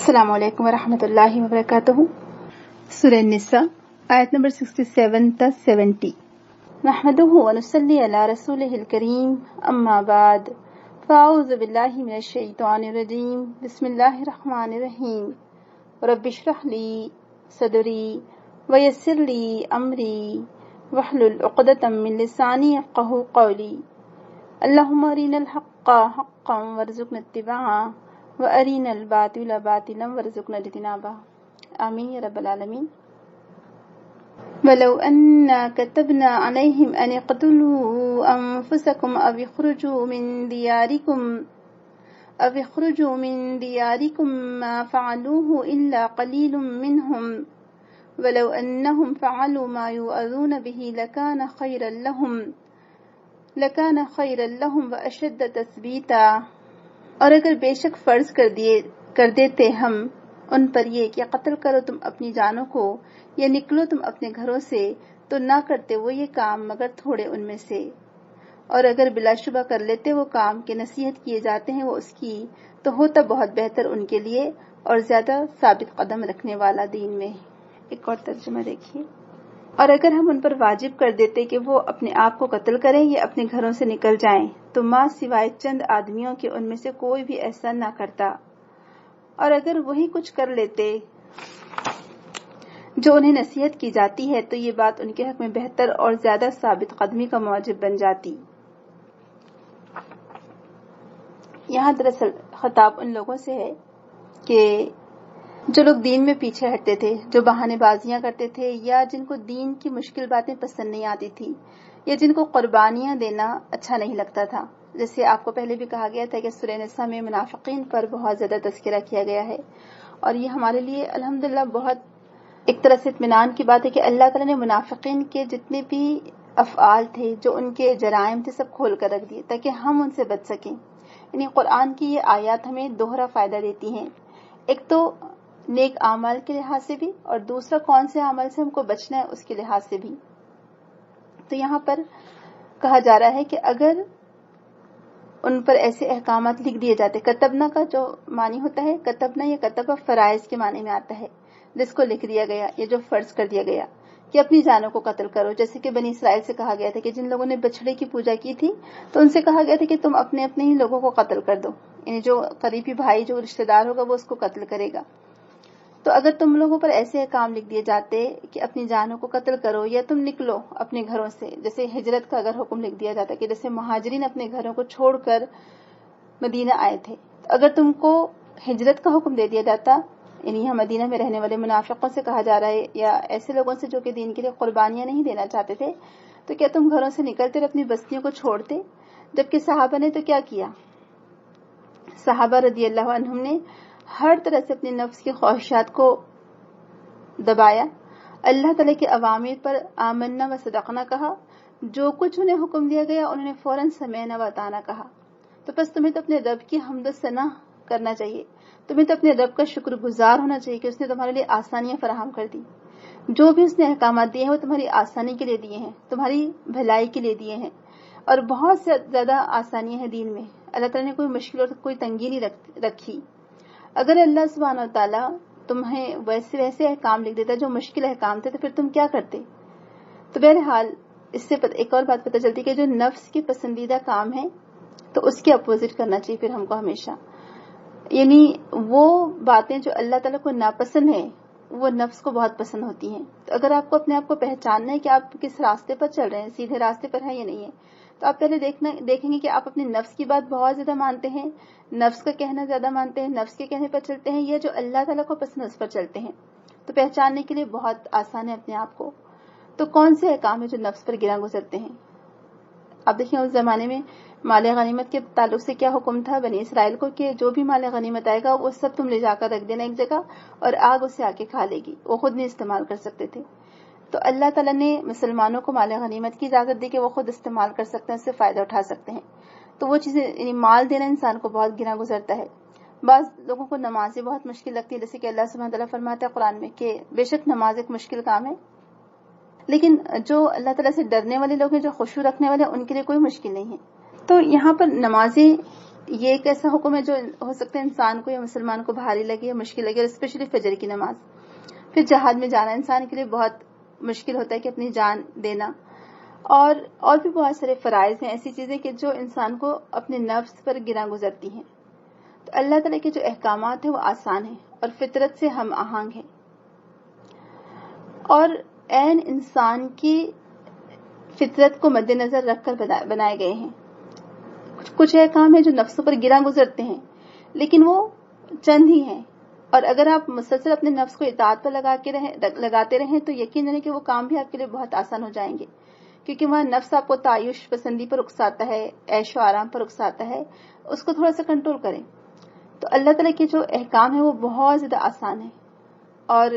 السلام علیکم ورحمۃ اللہ وبرکاتہ۔ سورہ النساء آیت نمبر 67 تا 70۔ نحمده ونصلی علی رسولہ الکریم، اما بعد، فاعوذ باللہ من الشیطان الرجیم، بسم اللہ الرحمن الرحیم۔ رب اشرح لی صدری ویسر لی امری واحلل عقدۃ من لسانی یفقہوا قولی۔ اللہم ارنا الحق حقا وارزقنا اتباعہ وَأَرِنَا الْبَاطِلَ بَاطِلًا وَارْزُقْنَا اجْتِنَابَهُ آمین یا رب العالمین۔ وَلَوْ أَنَّا كَتَبْنَا عَلَيْهِمْ أَنِ اقْتُلُوا أَنفُسَكُمْ أَوْ اخْرُجُوا مِنْ دِيَارِكُمْ مَا فَعَلُوهُ إِلَّا قَلِيلٌ مِّنْهُمْ وَلَوْ أَنَّهُمْ فَعَلُوا مَا يُوعَظُونَ بِهِ لَكَانَ خَيْرًا لَّهُمْ وَأَشَدَّ تَثْبِيتًا۔ اور اگر بے شک فرض کر دیتے ہم ان پر یہ کہ قتل کرو تم اپنی جانوں کو یا نکلو تم اپنے گھروں سے، تو نہ کرتے وہ یہ کام مگر تھوڑے ان میں سے۔ اور اگر بلا شبہ کر لیتے وہ کام کہ نصیحت کیے جاتے ہیں وہ اس کی، تو ہوتا بہت بہتر ان کے لیے اور زیادہ ثابت قدم رکھنے والا دین میں۔ ایک اور ترجمہ دیکھیے۔ اور اگر ہم ان پر واجب کر دیتے کہ وہ اپنے آپ کو قتل کریں یا اپنے گھروں سے نکل جائیں، تو ماں سوائے چند آدمیوں کے ان میں سے کوئی بھی ایسا نہ کرتا۔ اور اگر وہی کچھ کر لیتے جو انہیں نصیحت کی جاتی ہے، تو یہ بات ان کے حق میں بہتر اور زیادہ ثابت قدمی کا موجب بن جاتی۔ یہاں دراصل خطاب ان لوگوں سے ہے کہ جو لوگ دین میں پیچھے ہٹتے تھے، جو بہانے بازیاں کرتے تھے، یا جن کو دین کی مشکل باتیں پسند نہیں آتی تھی، یا جن کو قربانیاں دینا اچھا نہیں لگتا تھا۔ جیسے آپ کو پہلے بھی کہا گیا تھا کہ سورہ نساء میں منافقین پر بہت زیادہ تذکرہ کیا گیا ہے، اور یہ ہمارے لیے الحمدللہ بہت ایک طرح سے اطمینان کی بات ہے کہ اللہ تعالیٰ نے منافقین کے جتنے بھی افعال تھے، جو ان کے جرائم تھے، سب کھول کر رکھ دیے تاکہ ہم ان سے بچ سکیں۔ یعنی قرآن کی یہ آیات ہمیں دوہرا فائدہ دیتی ہیں، ایک تو نیک اعمال کے لحاظ سے بھی، اور دوسرا کون سے عمل سے ہم کو بچنا ہے اس کے لحاظ سے بھی۔ تو یہاں پر کہا جا رہا ہے کہ اگر ان پر ایسے احکامات لکھ دیے جاتے، کتبنا کا جو معنی ہوتا ہے، کتبنا یا کتبہ فرائض کے معنی میں آتا ہے، جس کو لکھ دیا گیا یا جو فرض کر دیا گیا کہ اپنی جانوں کو قتل کرو۔ جیسے کہ بنی اسرائیل سے کہا گیا تھا کہ جن لوگوں نے بچڑے کی پوجا کی تھی، تو ان سے کہا گیا تھا کہ تم اپنے اپنے ہی لوگوں کو قتل کر دو، یعنی جو قریبی بھائی جو رشتہ دار ہوگا وہ اس کو قتل کرے گا۔ تو اگر تم لوگوں پر ایسے کام لکھ دیے جاتے کہ اپنی جانوں کو قتل کرو یا تم نکلو اپنے گھروں سے، جیسے ہجرت کا اگر حکم لکھ دیا جاتا کہ جیسے مہاجرین اپنے گھروں کو چھوڑ کر مدینہ آئے تھے، تو اگر تم کو ہجرت کا حکم دے دیا جاتا، یعنی یہاں مدینہ میں رہنے والے منافقوں سے کہا جا رہا ہے یا ایسے لوگوں سے جو کہ دین کے لیے قربانیاں نہیں دینا چاہتے تھے، تو کیا تم گھروں سے نکلتے اور اپنی بستیوں کو چھوڑتے؟ جبکہ صحابہ نے تو کیا کیا؟ صحابہ رضی اللہ عنہم نے ہر طرح سے اپنے نفس کی خواہشات کو دبایا، اللہ تعالیٰ کے اوامر پر آمنا و صدقنا کہا، جو کچھ انہیں حکم دیا گیا انہوں نے فوراً سمعنا و اطعنا کہا۔ تو بس تمہیں تو اپنے رب کی حمد و ثنا کرنا چاہیے، تمہیں تو اپنے رب کا شکر گزار ہونا چاہیے کہ اس نے تمہارے لیے آسانیاں فراہم کر دی۔ جو بھی اس نے احکامات دیے ہیں وہ تمہاری آسانی کے لیے دیے ہیں، تمہاری بھلائی کے لیے دیے ہیں، اور بہت سے زیادہ آسانیاں ہیں دین میں۔ اللہ تعالیٰ نے کوئی مشکل اور کوئی تنگی نہیں رکھی۔ اگر اللہ سبحانہ و تعالیٰ تمہیں ویسے احکام لکھ دیتا جو مشکل احکام تھے، تو پھر تم کیا کرتے؟ تو بہرحال اس سے ایک اور بات پتہ چلتی کہ جو نفس کے پسندیدہ کام ہے تو اس کے اپوزٹ کرنا چاہیے پھر ہم کو ہمیشہ، یعنی وہ باتیں جو اللہ تعالیٰ کو ناپسند ہیں وہ نفس کو بہت پسند ہوتی ہیں۔ تو اگر آپ کو اپنے آپ کو پہچاننا ہے کہ آپ کس راستے پر چل رہے ہیں، سیدھے راستے پر ہے یا نہیں ہے، تو آپ پہلے دیکھیں گے کہ آپ اپنے نفس کی بات بہت زیادہ مانتے ہیں، نفس کا کہنا زیادہ مانتے ہیں، نفس کے کہنے پر چلتے ہیں، یا جو اللہ تعالیٰ کو پسند ہے اس پر چلتے ہیں۔ تو پہچاننے کے لیے بہت آسان ہے اپنے آپ کو۔ تو کون سے احکام ہیں جو نفس پر گراں گزرتے ہیں؟ اب دیکھیں اس زمانے میں مال غنیمت کے تعلق سے کیا حکم تھا بنی اسرائیل کو کہ جو بھی مال غنیمت آئے گا وہ سب تم لے جا کر رکھ دینا ایک جگہ، اور آگ اسے آ کے کھا لے گی، وہ خود نہیں استعمال کر سکتے تھے۔ تو اللہ تعالیٰ نے مسلمانوں کو مال غنیمت کی اجازت دی کہ وہ خود استعمال کر سکتے ہیں، اس سے فائدہ اٹھا سکتے ہیں۔ تو وہ چیزیں یعنی مال دینا انسان کو بہت گراں گزرتا ہے۔ بعض لوگوں کو نمازیں بہت مشکل لگتی ہے، جیسے کہ اللہ سبحانہ تعالیٰ فرماتا ہے قرآن میں کہ بے شک نماز ایک مشکل کام ہے، لیکن جو اللہ تعالیٰ سے ڈرنے والے لوگ ہیں، جو خشوع رکھنے والے ہیں، ان کے لیے کوئی مشکل نہیں ہے۔ تو یہاں پر نمازیں یہ ایک ایسا حکم ہے جو ہو سکتا ہے انسان کو یا مسلمان کو بھاری لگے یا مشکل لگے، اور اسپیشلی فجر کی نماز. پھر جہاد میں جانا انسان کے لیے بہت مشکل ہوتا ہے کہ اپنی جان دینا، اور بھی بہت سارے فرائض ہیں، ایسی چیزیں کہ جو انسان کو اپنے نفس پر گراں گزرتی ہیں. تو اللہ تعالیٰ کے جو احکامات ہیں وہ آسان ہیں اور فطرت سے ہم آہنگ ہیں، اور عین انسان کی فطرت کو مد نظر رکھ کر بنائے گئے ہیں. کچھ احکام ہیں جو نفسوں پر گراں گزرتے ہیں لیکن وہ چند ہی ہیں، اور اگر آپ مسلسل اپنے نفس کو اطاعت پر لگاتے رہیں تو یقین ہے کہ وہ کام بھی آپ کے لیے بہت آسان ہو جائیں گے، کیونکہ وہاں نفس آپ کو تعیش پسندی پر اکساتا ہے، عیش و آرام پر اکساتا ہے. اس کو تھوڑا سا کنٹرول کریں. تو اللہ تعالیٰ کے جو احکام ہیں وہ بہت زیادہ آسان ہیں، اور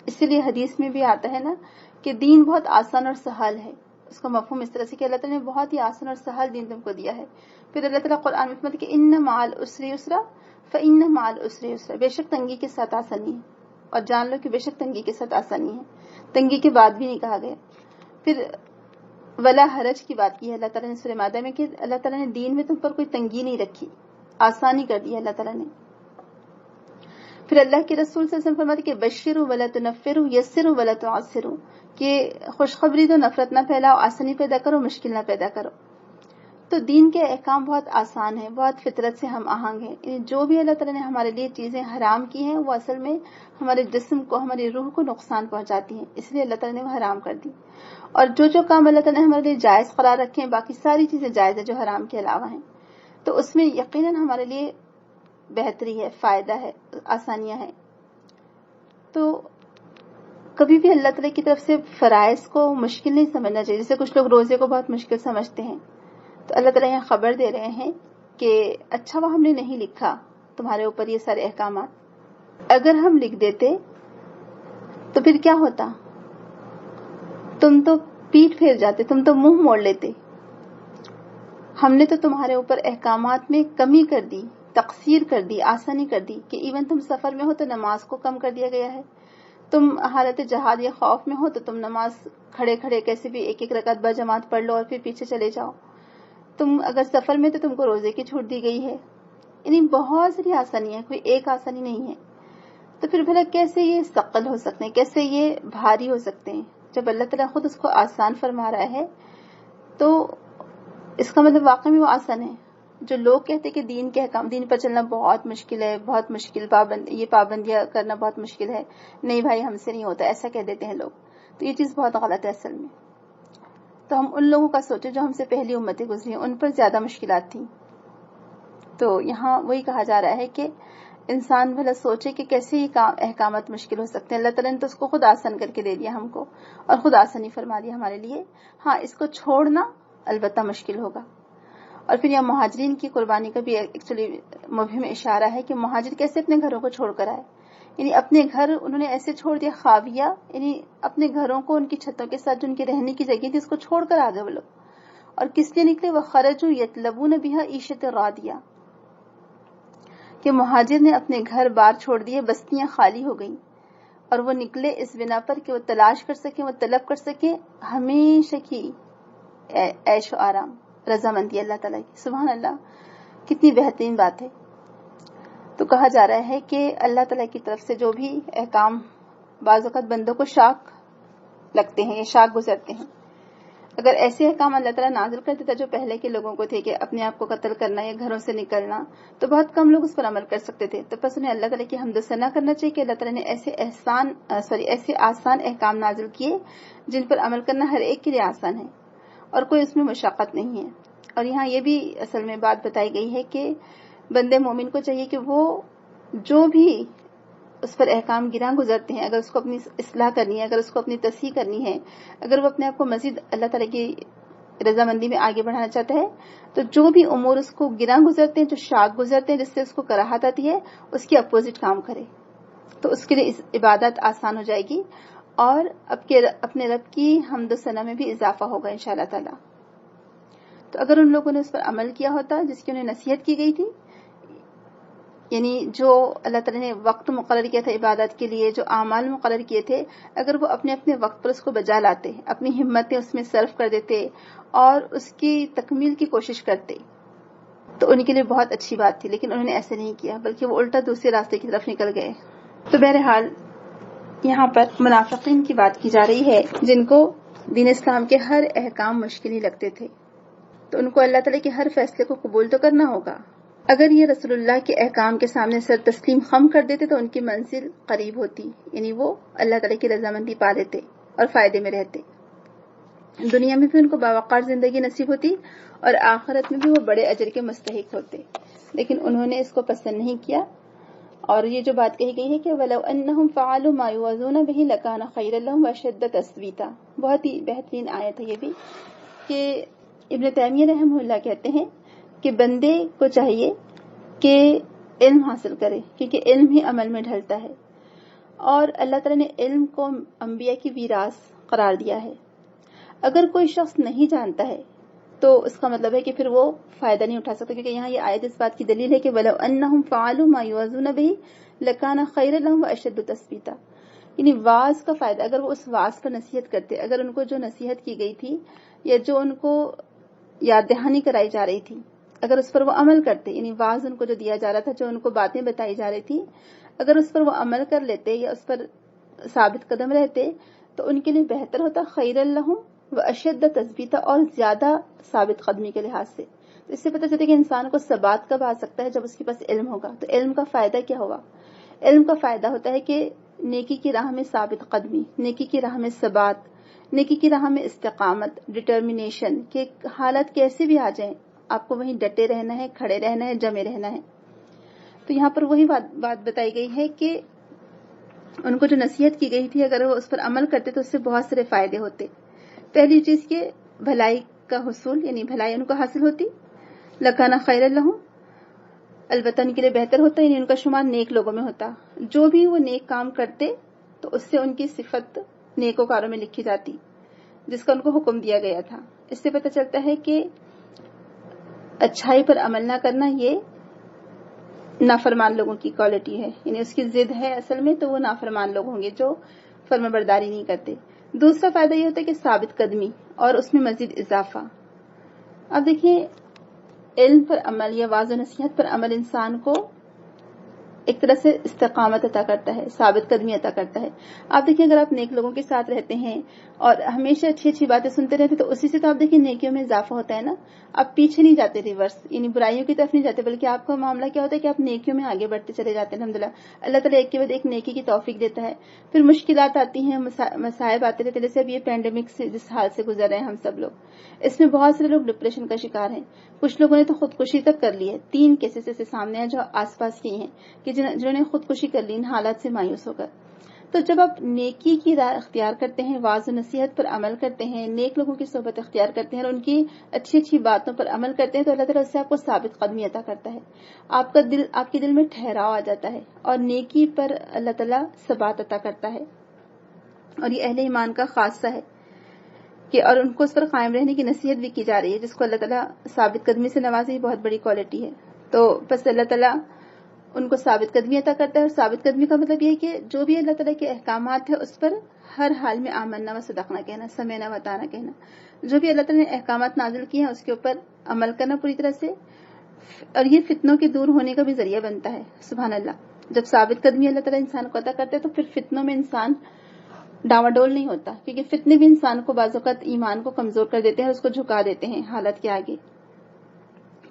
اسی لیے حدیث میں بھی آتا ہے نا کہ دین بہت آسان اور سہل ہے. اس کا مفہوم اس طرح سے کہ اللہ تعالیٰ نے بہت ہی آسان اور سہل دین تم کو دیا ہے. پھر اللہ تعالیٰ قرآن میں فرماتا ہے کہ ان مع العسر یسرا فإن مع العسر یسرا، بے شک تنگی کے ساتھ آسانی ہے، اور جان لو کہ بے شک تنگی کے ساتھ آسانی ہے. تنگی کے بعد بھی نہیں کہا گیا. پھر ولا حرج کی بات کی ہے اللہ تعالیٰ نے سورہ مائدہ میں کہ اللہ تعالیٰ نے دین میں تم پر کوئی تنگی نہیں رکھی، آسانی کر دی ہے اللہ تعالیٰ نے. پھر اللہ کے رسول صلی اللہ علیہ وسلم فرماتے کہ بشروا ولا تنفروا یسروا ولا تعسروا، کہ خوشخبری دو، نفرت نہ پھیلاؤ، آسانی پیدا کرو، مشکل نہ پیدا کرو. تو دین کے احکام بہت آسان ہیں، بہت فطرت سے ہم آہنگ ہیں. یعنی جو بھی اللہ تعالیٰ نے ہمارے لیے چیزیں حرام کی ہیں وہ اصل میں ہمارے جسم کو، ہماری روح کو نقصان پہنچاتی ہیں، اس لیے اللہ تعالیٰ نے وہ حرام کر دی. اور جو کام اللہ تعالیٰ نے ہمارے لیے جائز قرار رکھے ہیں، باقی ساری چیزیں جائز ہیں جو حرام کے علاوہ ہیں، تو اس میں یقیناً ہمارے لیے بہتری ہے، فائدہ ہے، آسانیاں ہیں. تو کبھی بھی اللہ تعالیٰ کی طرف سے فرائض کو مشکل نہیں سمجھنا چاہیے. جیسے کچھ لوگ روزے کو بہت مشکل سمجھتے ہیں، تو اللہ تعالیٰ یہاں خبر دے رہے ہیں کہ اچھا وہ ہم نے نہیں لکھا تمہارے اوپر یہ سارے احکامات، اگر ہم لکھ دیتے تو پھر کیا ہوتا؟ تم تو پیٹ پھیر جاتے، تم تو منہ موڑ لیتے. ہم نے تو تمہارے اوپر احکامات میں کمی کر دی، تقصیر کر دی، آسانی کر دی، کہ ایون تم سفر میں ہو تو نماز کو کم کر دیا گیا ہے. تم حالت جہاد یا خوف میں ہو تو تم نماز کھڑے کھڑے کیسے بھی ایک ایک رکعت بجماعت پڑھ لو اور پھر پیچھے چلے جاؤ. تم اگر سفر میں تو تم کو روزے کی چھوٹ دی گئی ہے. یعنی بہت ساری آسانی ہے، کوئی ایک آسانی نہیں ہے. تو پھر بھلا کیسے یہ ثقل ہو سکتے ہیں، کیسے یہ بھاری ہو سکتے ہیں؟ جب اللہ تعالیٰ خود اس کو آسان فرما رہا ہے تو اس کا مطلب واقعی میں وہ آسان ہے. جو لوگ کہتے کہ دین کے احکام، دین پر چلنا بہت مشکل ہے، بہت مشکل، یہ پابندیاں کرنا بہت مشکل ہے، نہیں بھائی ہم سے نہیں ہوتا، ایسا کہہ دیتے ہیں لوگ. تو یہ چیز بہت غلط ہے اصل میں. تو ہم ان لوگوں کا سوچیں جو ہم سے پہلی امتیں گزری ہیں، ان پر زیادہ مشکلات تھیں. تو یہاں وہی کہا جا رہا ہے کہ انسان بھلا سوچے کہ کیسے یہ احکامات مشکل ہو سکتے ہیں. اللہ تعالیٰ نے تو اس کو خود آسان کر کے دے دیا ہم کو، اور خود آسانی فرما دیا ہمارے لیے. ہاں اس کو چھوڑنا البتہ مشکل ہوگا. اور پھر یہاں مہاجرین کی قربانی کا بھی ایکچولی مبہم اشارہ ہے کہ مہاجر کیسے اپنے گھروں کو چھوڑ کر آئے. یعنی اپنے گھر انہوں نے ایسے چھوڑ دیا، خاویہ، یعنی اپنے گھروں کو ان کی چھتوں کے ساتھ جو ان کی رہنے کی جگہ تھی اس کو چھوڑ کر آ گئے وہ لوگ. اور کس لیے نکلے؟ وَخَرَجُوا يَطْلَبُونَ بِهَا عِيشَةً رَاضِيَةً، کہ مہاجر نے اپنے گھر بار چھوڑ دیے، بستیاں خالی ہو گئیں، اور وہ نکلے اس بنا پر کہ وہ تلاش کر سکیں، وہ طلب کر سکیں ہمیشہ کی عیش و آرام، رضامندی اللہ تعالیٰ کی. سبحان اللہ، کتنی بہترین بات ہے. تو کہا جا رہا ہے کہ اللہ تعالیٰ کی طرف سے جو بھی احکام بعض اوقات بندوں کو شاق لگتے ہیں یا شاق گزرتے ہیں، اگر ایسے احکام اللہ تعالیٰ نازل کر دیتا جو پہلے کے لوگوں کو تھے کہ اپنے آپ کو قتل کرنا یا گھروں سے نکلنا، تو بہت کم لوگ اس پر عمل کر سکتے تھے. تو بس انہیں اللہ تعالیٰ کی حمد و ثنا کرنا چاہیے کہ اللہ تعالیٰ نے ایسے آسان احکام نازل کیے جن پر عمل کرنا ہر ایک کے لیے آسان ہے اور کوئی اس میں مشقت نہیں ہے. اور یہاں یہ بھی اصل میں بات بتائی گئی ہے کہ بندے مومن کو چاہیے کہ وہ جو بھی اس پر احکام گراں گزرتے ہیں، اگر اس کو اپنی اصلاح کرنی ہے، اگر اس کو اپنی تصحیح کرنی ہے، اگر وہ اپنے آپ کو مزید اللہ تعالیٰ کی رضامندی میں آگے بڑھانا چاہتا ہے، تو جو بھی امور اس کو گراں گزرتے ہیں، جو شاق گزرتے ہیں، جس سے اس کو کراہت آتی ہے، اس کی اپوزٹ کام کرے، تو اس کے لیے عبادت آسان ہو جائے گی اور اپنے رب کی حمد و ثنا میں بھی اضافہ ہوگا انشاءاللہ تعالیٰ. تو اگر ان لوگوں نے اس پر عمل کیا ہوتا جس کی انہیں نصیحت کی گئی تھی، یعنی جو اللہ تعالیٰ نے وقت مقرر کیا تھا عبادت کے لیے، جو اعمال مقرر کیے تھے، اگر وہ اپنے اپنے وقت پر اس کو بجا لاتے، اپنی ہمتیں اس میں صرف کر دیتے اور اس کی تکمیل کی کوشش کرتے، تو ان کے لیے بہت اچھی بات تھی، لیکن انہوں نے ایسے نہیں کیا، بلکہ وہ الٹا دوسرے راستے کی طرف نکل گئے۔ تو بہرحال یہاں پر منافقین کی بات کی جا رہی ہے، جن کو دین اسلام کے ہر احکام مشکل ہی لگتے تھے، تو ان کو اللہ تعالیٰ کے ہر فیصلے کو قبول تو کرنا ہوگا۔ اگر یہ رسول اللہ کے احکام کے سامنے سر تسلیم خم کر دیتے تو ان کی منزل قریب ہوتی، یعنی وہ اللہ تعالیٰ کی رضامندی پا لیتے اور فائدے میں رہتے، دنیا میں بھی ان کو باوقار زندگی نصیب ہوتی اور آخرت میں بھی وہ بڑے اجر کے مستحق ہوتے، لیکن انہوں نے اس کو پسند نہیں کیا۔ اور یہ جو بات کہی گئی ہے کہ وَلَوْ أَنَّهُمْ فَعَلُوا مَا يُوعَظُونَ بِهِ لَكَانَ خَيْرًا لَهُمْ وَأَشَدَّ تَثْبِيتًا، بہت ہی بہترین آیت ہے یہ بھی، کہ ابن تیمیہ رحمہ اللہ کہتے ہیں کہ بندے کو چاہیے کہ علم حاصل کرے، کیونکہ علم ہی عمل میں ڈھلتا ہے، اور اللہ تعالیٰ نے علم کو انبیاء کی ویراث قرار دیا ہے۔ اگر کوئی شخص نہیں جانتا ہے تو اس کا مطلب ہے کہ پھر وہ فائدہ نہیں اٹھا سکتا، کیونکہ یہاں یہ آیت اس بات کی دلیل ہے کہ وَلَوْ أَنَّهُمْ فَعَلُوا مَا يُوعَظُونَ بِهِ لَكَانَ خَيْرًا لَهُمْ وَأَشَدُّ تَثْبِيتًا، یعنی واعظ کا فائدہ، اگر وہ اس واعظ پر نصیحت کرتے، اگر ان کو جو نصیحت کی گئی تھی یا جو ان کو یاد دہانی کرائی جا رہی تھی، اگر اس پر وہ عمل کرتے، یعنی واعظ ان کو جو دیا جا رہا تھا، جو ان کو باتیں بتائی جا رہی تھی، اگر اس پر وہ عمل کر لیتے یا اس پر ثابت قدم رہتے تو ان کے لیے بہتر ہوتا، خَيْرًا لَهُمْ وَأَشَدَّ تَثْبِيتًا، اور زیادہ ثابت قدمی کے لحاظ سے۔ تو اس سے پتہ چلتا ہے کہ انسان کو ثبات کب آ سکتا ہے، جب اس کے پاس علم ہوگا۔ تو علم کا فائدہ کیا ہوا؟ علم کا فائدہ ہوتا ہے کہ نیکی کی راہ میں ثابت قدمی، نیکی کی راہ میں ثبات، نیکی کی راہ میں استقامت، ڈٹرمنیشن، کہ حالت کیسے بھی آ جائیں آپ کو وہیں ڈٹے رہنا ہے، کھڑے رہنا ہے، جمے رہنا ہے۔ تو یہاں پر وہی بات بتائی گئی ہے کہ ان کو جو نصیحت کی گئی تھی، اگر وہ اس پر عمل کرتے تو اس سے بہت سارے فائدے ہوتے۔ پہلی چیز کہ بھلائی کا حصول، یعنی بھلائی ان کو حاصل ہوتی، لکانا خیر لہم، البتہ ان کے لیے بہتر ہوتا، یعنی ان کا شمار نیک لوگوں میں ہوتا، جو بھی وہ نیک کام کرتے تو اس سے ان کی صفت نیکوکاروں میں لکھی جاتی، جس کا ان کو حکم دیا گیا تھا۔ اس سے پتہ چلتا ہے کہ اچھائی پر عمل نہ کرنا یہ نافرمان لوگوں کی کوالٹی ہے، یعنی اس کی ضد ہے اصل میں، تو وہ نافرمان لوگ ہوں گے جو فرما برداری نہیں کرتے۔ دوسرا فائدہ یہ ہوتا ہے کہ ثابت قدمی اور اس میں مزید اضافہ۔ اب دیکھیں، علم پر عمل یا واضح نصیحت پر عمل انسان کو ایک طرح سے استقامت عطا کرتا ہے، ثابت قدمی عطا کرتا ہے۔ آپ دیکھیں، اگر آپ نیک لوگوں کے ساتھ رہتے ہیں اور ہمیشہ اچھی اچھی باتیں سنتے رہتے تو اسی سے تو آپ دیکھیں نیکیوں میں اضافہ ہوتا ہے نا، آپ پیچھے نہیں جاتے ریورس، یعنی برائیوں کی طرف نہیں جاتے، بلکہ آپ کا معاملہ کیا ہوتا ہے کہ آپ نیکیوں میں آگے بڑھتے چلے جاتے ہیں۔ الحمدللہ اللہ تعالیٰ ایک کے بعد ایک نیکی کی توفیق دیتا ہے۔ پھر مشکلات آتی ہیں، مصائب آتے رہتے، جیسے اب یہ پینڈیمک سے جس حال سے گزر رہے ہیں ہم سب لوگ، اس میں بہت سے لوگ ڈپریشن کا شکار ہیں، کچھ لوگوں نے تو خودکشی تک کر لی ہے۔ 3 کیسز ایسے سامنے ہیں جو آس پاس کی ہیں کہ جنہوں نے خودکشی کر لی ان حالات سے مایوس ہو کر۔ تو جب آپ نیکی کی راہ اختیار کرتے ہیں، واعظ و نصیحت پر عمل کرتے ہیں، نیک لوگوں کی صحبت اختیار کرتے ہیں اور ان کی اچھی اچھی باتوں پر عمل کرتے ہیں، تو اللہ تعالیٰ اس سے آپ کو ثابت قدمی عطا کرتا ہے، آپ کے دل میں ٹھہراؤ آ جاتا ہے اور نیکی پر اللہ تعالیٰ ثبات عطا کرتا ہے۔ اور یہ اہل ایمان کا خاصہ ہے کہ اور ان کو اس پر قائم رہنے کی نصیحت بھی کی جا رہی ہے، جس کو اللہ تعالیٰ ثابت قدمی سے نوازے، بہت بڑی کوالٹی ہے۔ تو بس اللہ تعالیٰ ان کو ثابت قدمی عطا کرتا ہے، اور ثابت قدمی کا مطلب یہ ہے کہ جو بھی اللہ تعالیٰ کے احکامات ہیں اس پر ہر حال میں آمنا و صدقنا کہنا، سمعنا و اطعنا کہنا، جو بھی اللہ تعالیٰ نے احکامات نازل کیے ہیں اس کے اوپر عمل کرنا پوری طرح سے، اور یہ فتنوں کے دور ہونے کا بھی ذریعہ بنتا ہے۔ سبحان اللہ، جب ثابت قدمی اللہ تعالیٰ انسان کو عطا کرتے ہیں تو پھر فتنوں میں انسان ڈاواڈول نہیں ہوتا، کیونکہ فتنے بھی انسان کو بعض اوقات ایمان کو کمزور کر دیتے ہیں اور اس کو جھکا دیتے ہیں حالت کے آگے۔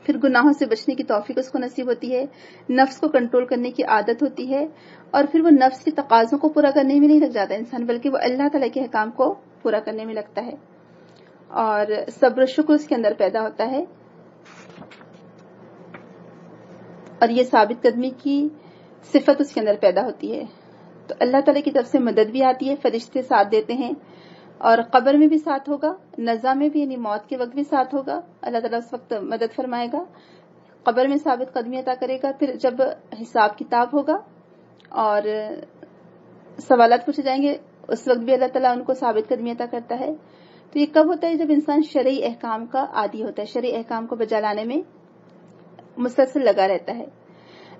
پھر گناہوں سے بچنے کی توفیق اس کو نصیب ہوتی ہے، نفس کو کنٹرول کرنے کی عادت ہوتی ہے، اور پھر وہ نفس کے تقاضوں کو پورا کرنے میں نہیں لگ جاتا انسان، بلکہ وہ اللہ تعالیٰ کے احکام کو پورا کرنے میں لگتا ہے، اور صبر و شکر اس کے اندر پیدا ہوتا ہے، اور یہ ثابت قدمی کی صفت اس کے اندر پیدا ہوتی ہے۔ تو اللہ تعالیٰ کی طرف سے مدد بھی آتی ہے، فرشتے ساتھ دیتے ہیں، اور قبر میں بھی ساتھ ہوگا، نزا میں بھی، یعنی موت کے وقت بھی ساتھ ہوگا، اللہ تعالیٰ اس وقت مدد فرمائے گا، قبر میں ثابت قدمی عطا کرے گا۔ پھر جب حساب کتاب ہوگا اور سوالات پوچھے جائیں گے اس وقت بھی اللہ تعالیٰ ان کو ثابت قدمی عطا کرتا ہے۔ تو یہ کب ہوتا ہے؟ جب انسان شرعی احکام کا عادی ہوتا ہے، شرعی احکام کو بجا لانے میں مسلسل لگا رہتا ہے۔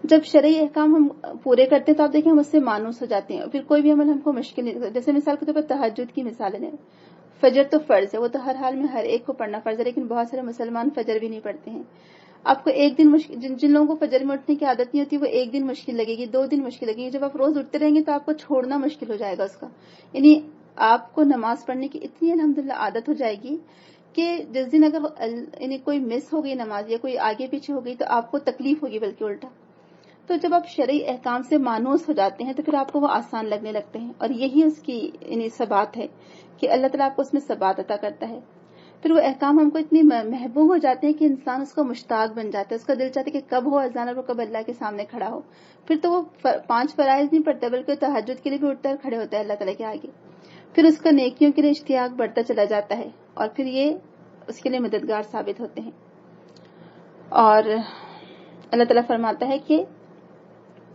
جب شرعی احکام ہم پورے کرتے ہیں تو آپ دیکھیں ہم اس سے مانوس ہو جاتے ہیں، اور پھر کوئی بھی عمل ہم کو مشکل نہیں لگتا۔ جیسے مثال کے طور پر تہجد کی مثال ہے، فجر تو فرض ہے، وہ تو ہر حال میں ہر ایک کو پڑھنا فرض ہے، لیکن بہت سارے مسلمان فجر بھی نہیں پڑھتے ہیں، آپ کو ایک دن مشکل، جن لوگوں کو فجر میں اٹھنے کی عادت نہیں ہوتی وہ ایک دن مشکل لگے گی، 2 دن مشکل لگے گی، جب آپ روز اٹھتے رہیں گے تو آپ کو چھوڑنا مشکل ہو جائے گا اس کا. یعنی آپ کو نماز پڑھنے کی اتنی الحمدللہ عادت ہو جائے گی کہ جس دن اگر یعنی کوئی مس ہو گئی نماز یا کوئی آگے پیچھے ہو گئی تو آپ کو تکلیف ہوگی بلکہ الٹا. تو جب آپ شرعی احکام سے مانوس ہو جاتے ہیں تو پھر آپ کو وہ آسان لگنے لگتے ہیں، اور یہی اس کی یعنی ثبات ہے کہ اللہ تعالیٰ آپ کو اس میں ثبات عطا کرتا ہے. پھر وہ احکام ہم کو اتنے محبوب ہو جاتے ہیں کہ انسان اس کو مشتاق بن جاتا ہے، اس کا دل چاہتا ہے کہ کب ہو اذان اور وہ کب اللہ کے سامنے کھڑا ہو. پھر تو وہ 5 فرائض نہیں پڑھتا بلکہ تہجد کے لیے بھی اٹھتا ہے اور کھڑے ہوتا ہے اللہ تعالیٰ کے آگے. پھر اس کا نیکیوں کے لیے اشتیاق بڑھتا چلا جاتا ہے اور پھر یہ اس کے لیے مددگار ثابت ہوتے ہیں. اور اللہ تعالیٰ فرماتا ہے کہ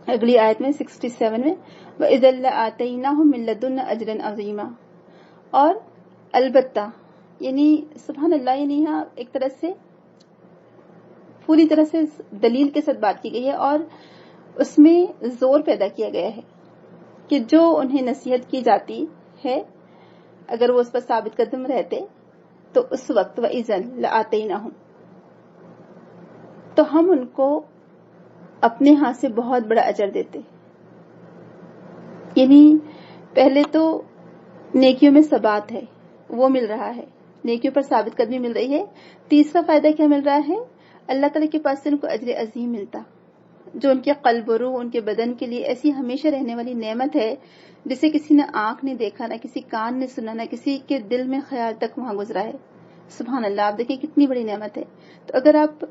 اگلی آیت میں 67 میں وَإِذَا لَآتَيْنَاهُم مِّن لَّدُنَّا أَجْرًا عَظِيمًا، اور البتہ یعنی سبحان اللہ، یعنی یہاں ایک طرح سے پوری طرح سے دلیل کے ساتھ بات کی گئی ہے اور اس میں زور پیدا کیا گیا ہے کہ جو انہیں نصیحت کی جاتی ہے اگر وہ اس پر ثابت قدم رہتے تو اس وقت وَإِذًا لَآتَيْنَاهُم، تو ہم ان کو اپنے ہاتھ سے بہت بڑا اجر دیتے. یعنی پہلے تو نیکیوں میں ثبات ہے، وہ مل رہا ہے، نیکیوں پر ثابت قدمی مل رہی ہے. تیسرا فائدہ کیا مل رہا ہے؟ اللہ تعالیٰ کے پاس سے ان کو اجر عظیم ملتا، جو ان کے قلب و روح، ان کے بدن کے لیے ایسی ہمیشہ رہنے والی نعمت ہے جسے کسی نے آنکھ نے دیکھا، نہ کسی کان نے سنا، نہ کسی کے دل میں خیال تک وہاں گزرا ہے. سبحان اللہ، آپ دیکھیں کتنی بڑی نعمت ہے. تو اگر آپ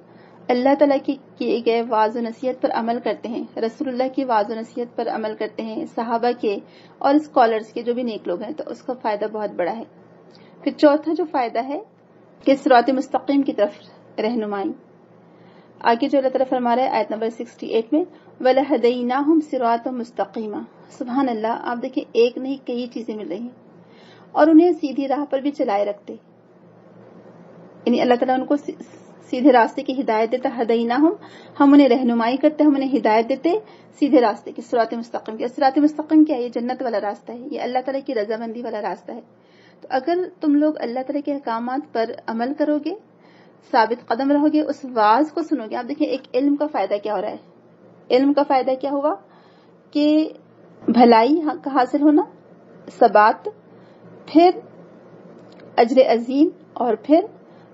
اللہ تعالیٰ کی کیے گئے واعظ و نصیحت پر عمل کرتے ہیں، رسول اللہ کی واعظ و نصیحت پر عمل کرتے ہیں، صحابہ کے اور اسکالرز کے جو بھی نیک لوگ ہیں، تو اس کا فائدہ بہت بڑا ہے. پھر چوتھا جو فائدہ ہے کہ صراط مستقیم کی طرف رہنمائی. آگے جو اللہ تعالیٰ فرما رہا ہے آیت نمبر 68 میں وَلَهَدَيْنَاهُمْ صِرَاطًا مُسْتَقِيمًا. سبحان اللہ، آپ دیکھیں ایک نہیں کئی چیزیں مل رہی ہیں اور انہیں سیدھی راہ پر بھی چلائے رکھتے. یعنی اللہ تعالیٰ ان کو سیدھے راستے کی ہدایت دیتا. ہدیناہم، ہم انہیں رہنمائی کرتے، ہم انہیں ہدایت دیتے سیدھے راستے کی، صراط مستقیم کی. صراط مستقیم کیا ہے؟ یہ جنت والا راستہ ہے، یہ اللہ تعالیٰ کی رضامندی والا راستہ ہے. تو اگر تم لوگ اللہ تعالیٰ کے احکامات پر عمل کرو گے، ثابت قدم رہو گے، اس واعظ کو سنو گے. آپ دیکھیں ایک علم کا فائدہ کیا ہو رہا ہے. علم کا فائدہ کیا ہوا کہ بھلائی کا حاصل ہونا، ثبات، پھر اجر عظیم، اور پھر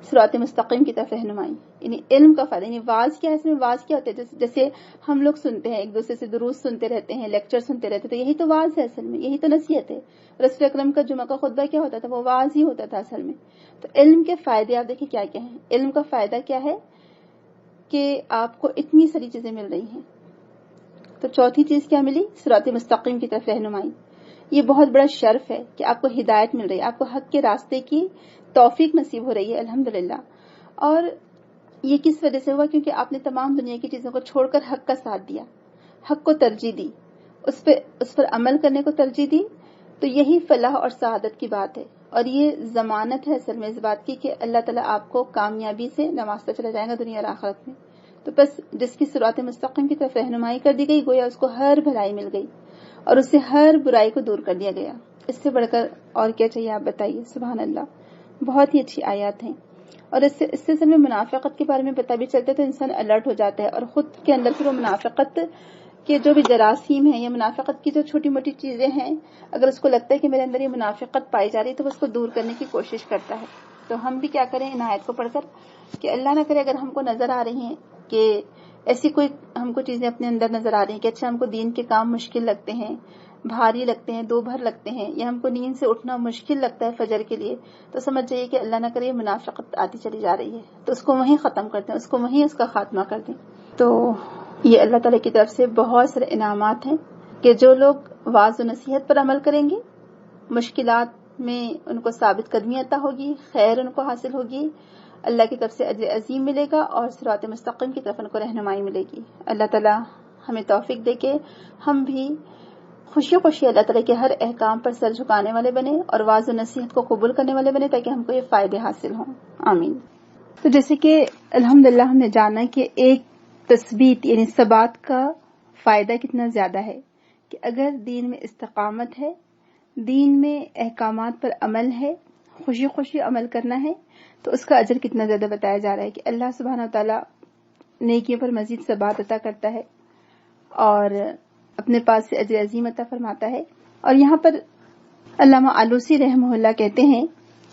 صراط مستقیم کی طرف رہنمائی. یعنی علم کا فائدہ. یعنی واعظ کیا ہے؟ اس میں واعظ کیا ہوتا ہے؟ جیسے ہم لوگ سنتے ہیں، ایک دوسرے سے دروس سنتے رہتے ہیں، لیکچر سنتے رہتے ہیں، تو یہی تو واعظ ہے اصل میں، یہی تو نصیحت ہے. رسول اکرم کا جمعہ کا خطبہ کیا ہوتا تھا؟ وہ واعظ ہی ہوتا تھا اصل میں. تو علم کے فائدے آپ دیکھیں کیا کیا ہیں. علم کا فائدہ کیا ہے کہ آپ کو اتنی ساری چیزیں مل رہی ہیں. تو چوتھی چیز کیا ملی؟ صراط مستقیم کی طرف رہنمائی. یہ بہت بڑا شرف ہے کہ آپ کو ہدایت مل رہی ہے، آپ کو حق کے راستے کی توفیق نصیب ہو رہی ہے الحمدللہ. اور یہ کس وجہ سے ہوا؟ کیونکہ آپ نے تمام دنیا کی چیزوں کو چھوڑ کر حق کا ساتھ دیا، حق کو ترجیح دی، اس پر عمل کرنے کو ترجیح دی. تو یہی فلاح اور سعادت کی بات ہے، اور یہ ضمانت ہے اصل میں اس بات کی کہ اللہ تعالیٰ آپ کو کامیابی سے نوازتا چلا جائے گا دنیا اور آخرت میں. تو بس جس کی صراط مستقیم کی طرف رہنمائی کر دی گئی، گویا اس کو ہر بھلائی مل گئی اور اس سے ہر برائی کو دور کر دیا گیا. اس سے بڑھ کر اور کیا چاہیے آپ بتائیے. سبحان اللہ، بہت ہی اچھی آیات ہیں. اور اس سے اصل میں منافقت کے بارے میں پتہ بھی چلتا ہے تو انسان الرٹ ہو جاتا ہے، اور خود کے اندر سے وہ منافقت کے جو بھی جراثیم ہیں یا منافقت کی جو چھوٹی موٹی چیزیں ہیں، اگر اس کو لگتا ہے کہ میرے اندر یہ منافقت پائی جا رہی ہے تو وہ اس کو دور کرنے کی کوشش کرتا ہے. تو ہم بھی کیا کریں ان آیت کو پڑھ کر کہ اللہ نہ کرے اگر ہم کو نظر آ رہی ہیں کہ ایسی کوئی ہم کو چیزیں اپنے اندر نظر آ رہی ہیں کہ اچھا ہم کو دین کے کام مشکل لگتے ہیں، بھاری لگتے ہیں، دو بھر لگتے ہیں، یا ہم کو نیند سے اٹھنا مشکل لگتا ہے فجر کے لیے، تو سمجھ جائیے کہ اللہ نہ کرے یہ منافقت آتی چلی جا رہی ہے. تو اس کو وہیں ختم کر دیں، اس کو وہیں اس کا خاتمہ کر دیں. تو یہ اللہ تعالیٰ کی طرف سے بہت سارے انعامات ہیں کہ جو لوگ واعظ و نصیحت پر عمل کریں گے، مشکلات میں ان کو ثابت قدمی عطا ہوگی، خیر ان کو حاصل ہوگی، اللہ کی طرف سے اجر عظیم ملے گا، اور صراط مستقیم کی طرف ان کو رہنمائی ملے گی. اللہ تعالیٰ ہمیں توفیق دے کہ ہم بھی خوشی خوشی اللہ تعالیٰ کے ہر احکام پر سر جھکانے والے بنے اور واعظ و نصیحت کو قبول کرنے والے بنے تاکہ ہم کو یہ فائدے حاصل ہوں. آمین. تو جیسے کہ الحمدللہ ہم نے جانا کہ ایک تثبیت یعنی ثبات کا فائدہ کتنا زیادہ ہے کہ اگر دین میں استقامت ہے، دین میں احکامات پر عمل ہے، خوشی خوشی عمل کرنا ہے، تو اس کا اجر کتنا زیادہ بتایا جا رہا ہے کہ اللہ سبحانہ و تعالیٰ نیکیوں پر مزید ثبات عطا کرتا ہے اور اپنے پاس سے اجر عظیم عطا فرماتا ہے. اور یہاں پر علامہ آلوسی رحمہ اللہ کہتے ہیں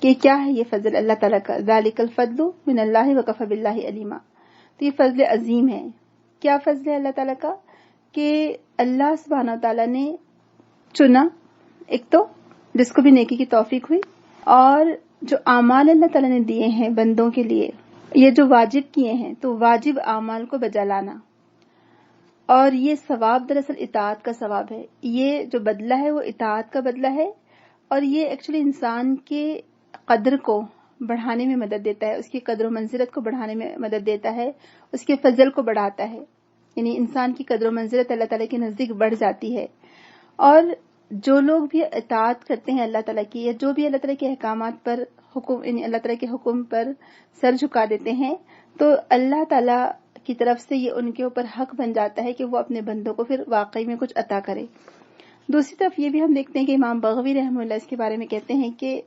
کہ کیا ہے یہ فضل اللہ تعالیٰ کا، ذالک الفضل من اللہ وکفی باللہ علیما. تو یہ فضل عظیم ہے. کیا فضل ہے اللہ تعالیٰ کا کہ اللہ سبحانہ وتعالیٰ نے چنا، ایک تو جس کو بھی نیکی کی توفیق ہوئی، اور جو اعمال اللہ تعالیٰ نے دیے ہیں بندوں کے لیے، یہ جو واجب کیے ہیں تو واجب اعمال کو بجا لانا. اور یہ ثواب دراصل اطاعت کا ثواب ہے. یہ جو بدلہ ہے وہ اطاعت کا بدلہ ہے، اور یہ ایکچولی انسان کے قدر کو بڑھانے میں مدد دیتا ہے، اس کی قدر و منزلت کو بڑھانے میں مدد دیتا ہے، اس کے فضل کو بڑھاتا ہے. یعنی انسان کی قدر و منزلت اللہ تعالیٰ کے نزدیک بڑھ جاتی ہے. اور جو لوگ بھی اطاعت کرتے ہیں اللہ تعالیٰ کی، یا جو بھی اللہ تعالیٰ کے احکامات پر یعنی اللہ تعالیٰ کے حکم پر سر جھکا دیتے ہیں، تو اللہ تعالیٰ کی طرف سے یہ ان کے اوپر حق بن جاتا ہے کہ وہ اپنے بندوں کو پھر واقعی میں کچھ عطا کرے. دوسری طرف یہ بھی ہم دیکھتے ہیں کہ امام بغوی رحمہ اللہ اس کے بارے میں کہتے ہیں کہ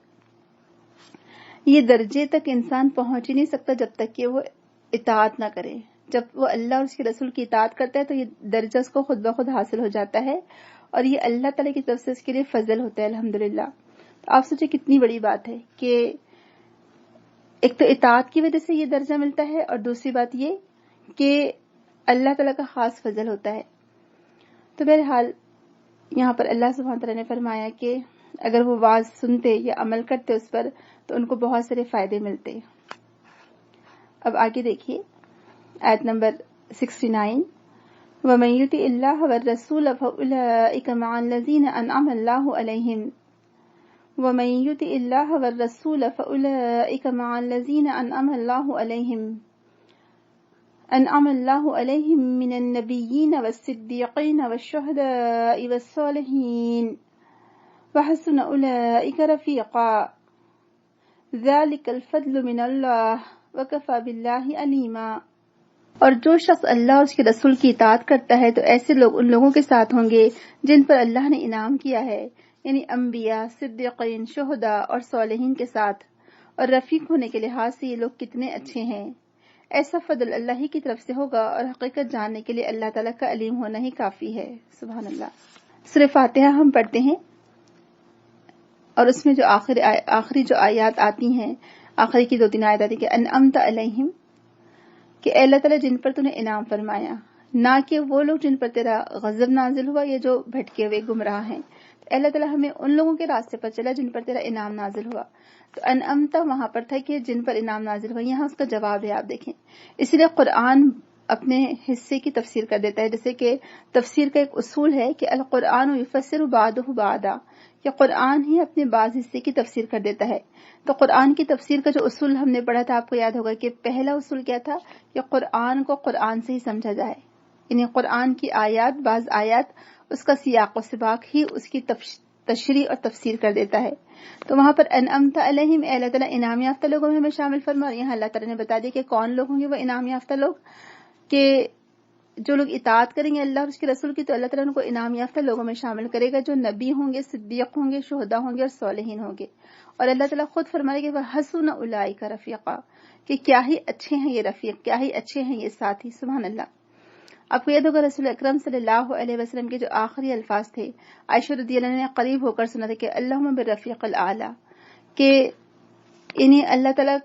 یہ درجے تک انسان پہنچ ہی نہیں سکتا جب تک کہ وہ اطاعت نہ کرے. جب وہ اللہ اور اس کے رسول کی اطاعت کرتا ہے تو یہ درجہ اس کو خود بخود حاصل ہو جاتا ہے، اور یہ اللہ تعالیٰ کی طرف سے اس کے لیے فضل ہوتا ہے. الحمدللہ. تو آپ سوچیں کتنی بڑی بات ہے کہ ایک تو اطاعت کی وجہ سے یہ درجہ ملتا ہے، اور دوسری بات یہ کہ اللہ تعالیٰ کا خاص فضل ہوتا ہے. تو بہرحال یہاں پر اللہ سبحانہ تعالیٰ نے فرمایا کہ اگر وہ واعظ سنتے یا عمل کرتے اس پر تو ان کو بہت سارے فائدے ملتے. اب آگے دیکھیے آیت نمبر 69. وَمَن يُطِعِ اللَّهَ وَالرَّسُولَ فَأُولَٰئِكَ مَعَ الَّذِينَ أَنْعَمَ اللَّهُ عَلَيْهِمْ وَمَن يُطِعِ اللَّهَ وَالرَّسُولَ فَأُولَٰئِكَ مَعَ الَّذِينَ أَنْعَمَ اللَّهُ عَلَيْهِمْ مِنَ النَّبِيِّينَ وَالصِّدِّيقِينَ وَالشُّهَدَاءِ وَالصَّالِحِينَ وَحَسُنَ أُولَٰئِكَ رَفِيقًا ذَلِكَ الْفَضْلُ مِنَ اللَّهِ وَكَفَىٰ بِاللَّهِ عَلِيمًا. اور جو شخص اللہ اور اس کے رسول کی اطاعت کرتا ہے تو ایسے لوگ ان لوگوں کے ساتھ ہوں گے جن پر اللہ نے انعام کیا ہے، یعنی انبیاء، صدیقین، شہداء اور صالحین کے ساتھ. اور رفیق ہونے کے لحاظ سے یہ لوگ کتنے اچھے ہیں. ایسا فضل اللہ ہی کی طرف سے ہوگا، اور حقیقت جاننے کے لیے اللہ تعالیٰ کا علیم ہونا ہی کافی ہے. سبحان اللہ. سورہ فاتحہ ہم پڑھتے ہیں، اور اس میں جو آخری جو آیات آتی ہیں، آخری کی 2-3 آیات آتی ہیں کہ انعمت علیہم، کہ اے اللہ تعالیٰ جن پر تو نے انعام فرمایا، نہ کہ وہ لوگ جن پر تیرا غضب نازل ہوا یا جو بھٹکے ہوئے گمراہ ہیں. اے اللہ تعالیٰ ہمیں ان لوگوں کے راستے پر چلا جن پر تیرا انعام نازل ہوا. تو انعمت وہاں پر تھا کہ جن پر انعام نازل ہوا، یہاں اس کا جواب ہے. آپ دیکھیں، اسی لیے قرآن اپنے حصے کی تفسیر کر دیتا ہے. جیسے کہ تفسیر کا ایک اصول ہے کہ القرآن یفسر بعضہ بعضا، کہ قرآن ہی اپنے بعض حصے کی تفسیر کر دیتا ہے. تو قرآن کی تفسیر کا جو اصول ہم نے پڑھا تھا، آپ کو یاد ہوگا کہ پہلا اصول کیا تھا کہ قرآن کو قرآن سے ہی سمجھا جائے. یعنی قرآن کی آیات، بعض آیات اس کا سیاق و سباق ہی اس کی تشریح اور تفسیر کر دیتا ہے. تو وہاں پر انعمت علیہم، اے اللہ تعالیٰ انعام یافتہ لوگوں میں ہمیں شامل فرما. اور یہاں اللہ تعالیٰ نے بتا دیا کہ کون لوگ ہوں گے وہ انعام یافتہ لوگ، کہ جو لوگ اطاعت کریں گے اللہ اور اس کے رسول کی تو اللہ تعالیٰ ان کو انعام یافتہ لوگوں میں شامل کرے گا، جو نبی ہوں گے، صدیق ہوں گے، شہداء ہوں گے اور صالحین ہوں گے. اور اللہ تعالیٰ خود فرمائے گا وَحَسُنَ أُولَٰئِكَ رَفِيقًا، کہ کیا ہی اچھے ہیں یہ رفیق، کیا ہی اچھے ہیں یہ ساتھی. سبحان اللہ. آپ کو یاد ہوگا رسول اکرم صلی اللہ علیہ وسلم کے جو آخری الفاظ تھے، عائشہ رضی اللہ عنہا نے قریب ہو کر سنا تھا کہ اللہم بالرفیق الاعلی، کہ انہیں اللہ تعالیٰ،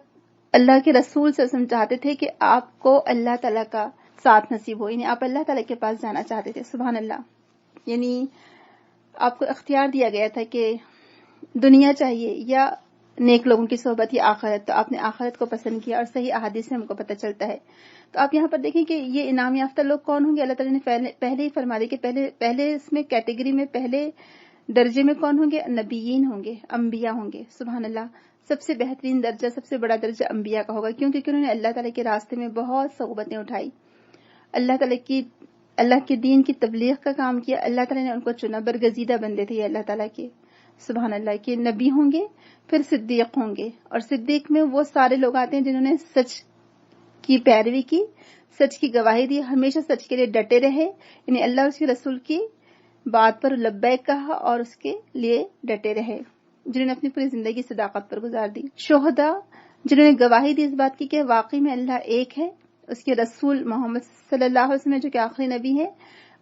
اللہ کے رسول صلی اللہ علیہ وسلم چاہتے تھے کہ آپ کو اللہ تعالیٰ کا ساتھ نصیب ہو، یعنی آپ اللہ تعالیٰ کے پاس جانا چاہتے تھے. سبحان اللہ. یعنی آپ کو اختیار دیا گیا تھا کہ دنیا چاہیے یا نیک لوگوں کی صحبت یا آخرت، تو آپ نے آخرت کو پسند کیا، اور صحیح احادیث سے ہم کو پتہ چلتا ہے. تو آپ یہاں پر دیکھیں کہ یہ انعام یافتہ لوگ کون ہوں گے. اللہ تعالیٰ نے پہلے ہی فرما دیا کہ پہلے اس میں کیٹیگری میں پہلے درجے میں کون ہوں گے؟ نبیین ہوں گے، انبیاء ہوں گے. سبحان اللہ. سب سے بہترین درجہ، سب سے بڑا درجہ انبیاء کا ہوگا، کیونکہ انہوں نے اللہ تعالیٰ کے راستے میں بہت صعوبتیں اٹھائی، اللہ کے دین کی تبلیغ کا کام کیا. اللہ تعالیٰ نے ان کو چنا، برگزیدہ بندے تھے یہ اللہ تعالیٰ کے. سبحان اللہ. کہ نبی ہوں گے، پھر صدیق ہوں گے، اور صدیق میں وہ سارے لوگ آتے ہیں جنہوں نے سچ کی پیروی کی، سچ کی گواہی دی، ہمیشہ سچ کے لیے ڈٹے رہے، یعنی اللہ اور اس کے رسول کی بات پر لبیک کہا اور اس کے لیے ڈٹے رہے، جنہوں نے اپنی پوری زندگی صداقت پر گزار دی. شہداء، جنہوں نے گواہی دی اس بات کی کہ واقعی میں اللہ ایک ہے اس کے رسول محمد صلی اللہ علیہ وسلم جو کہ آخری نبی ہیں،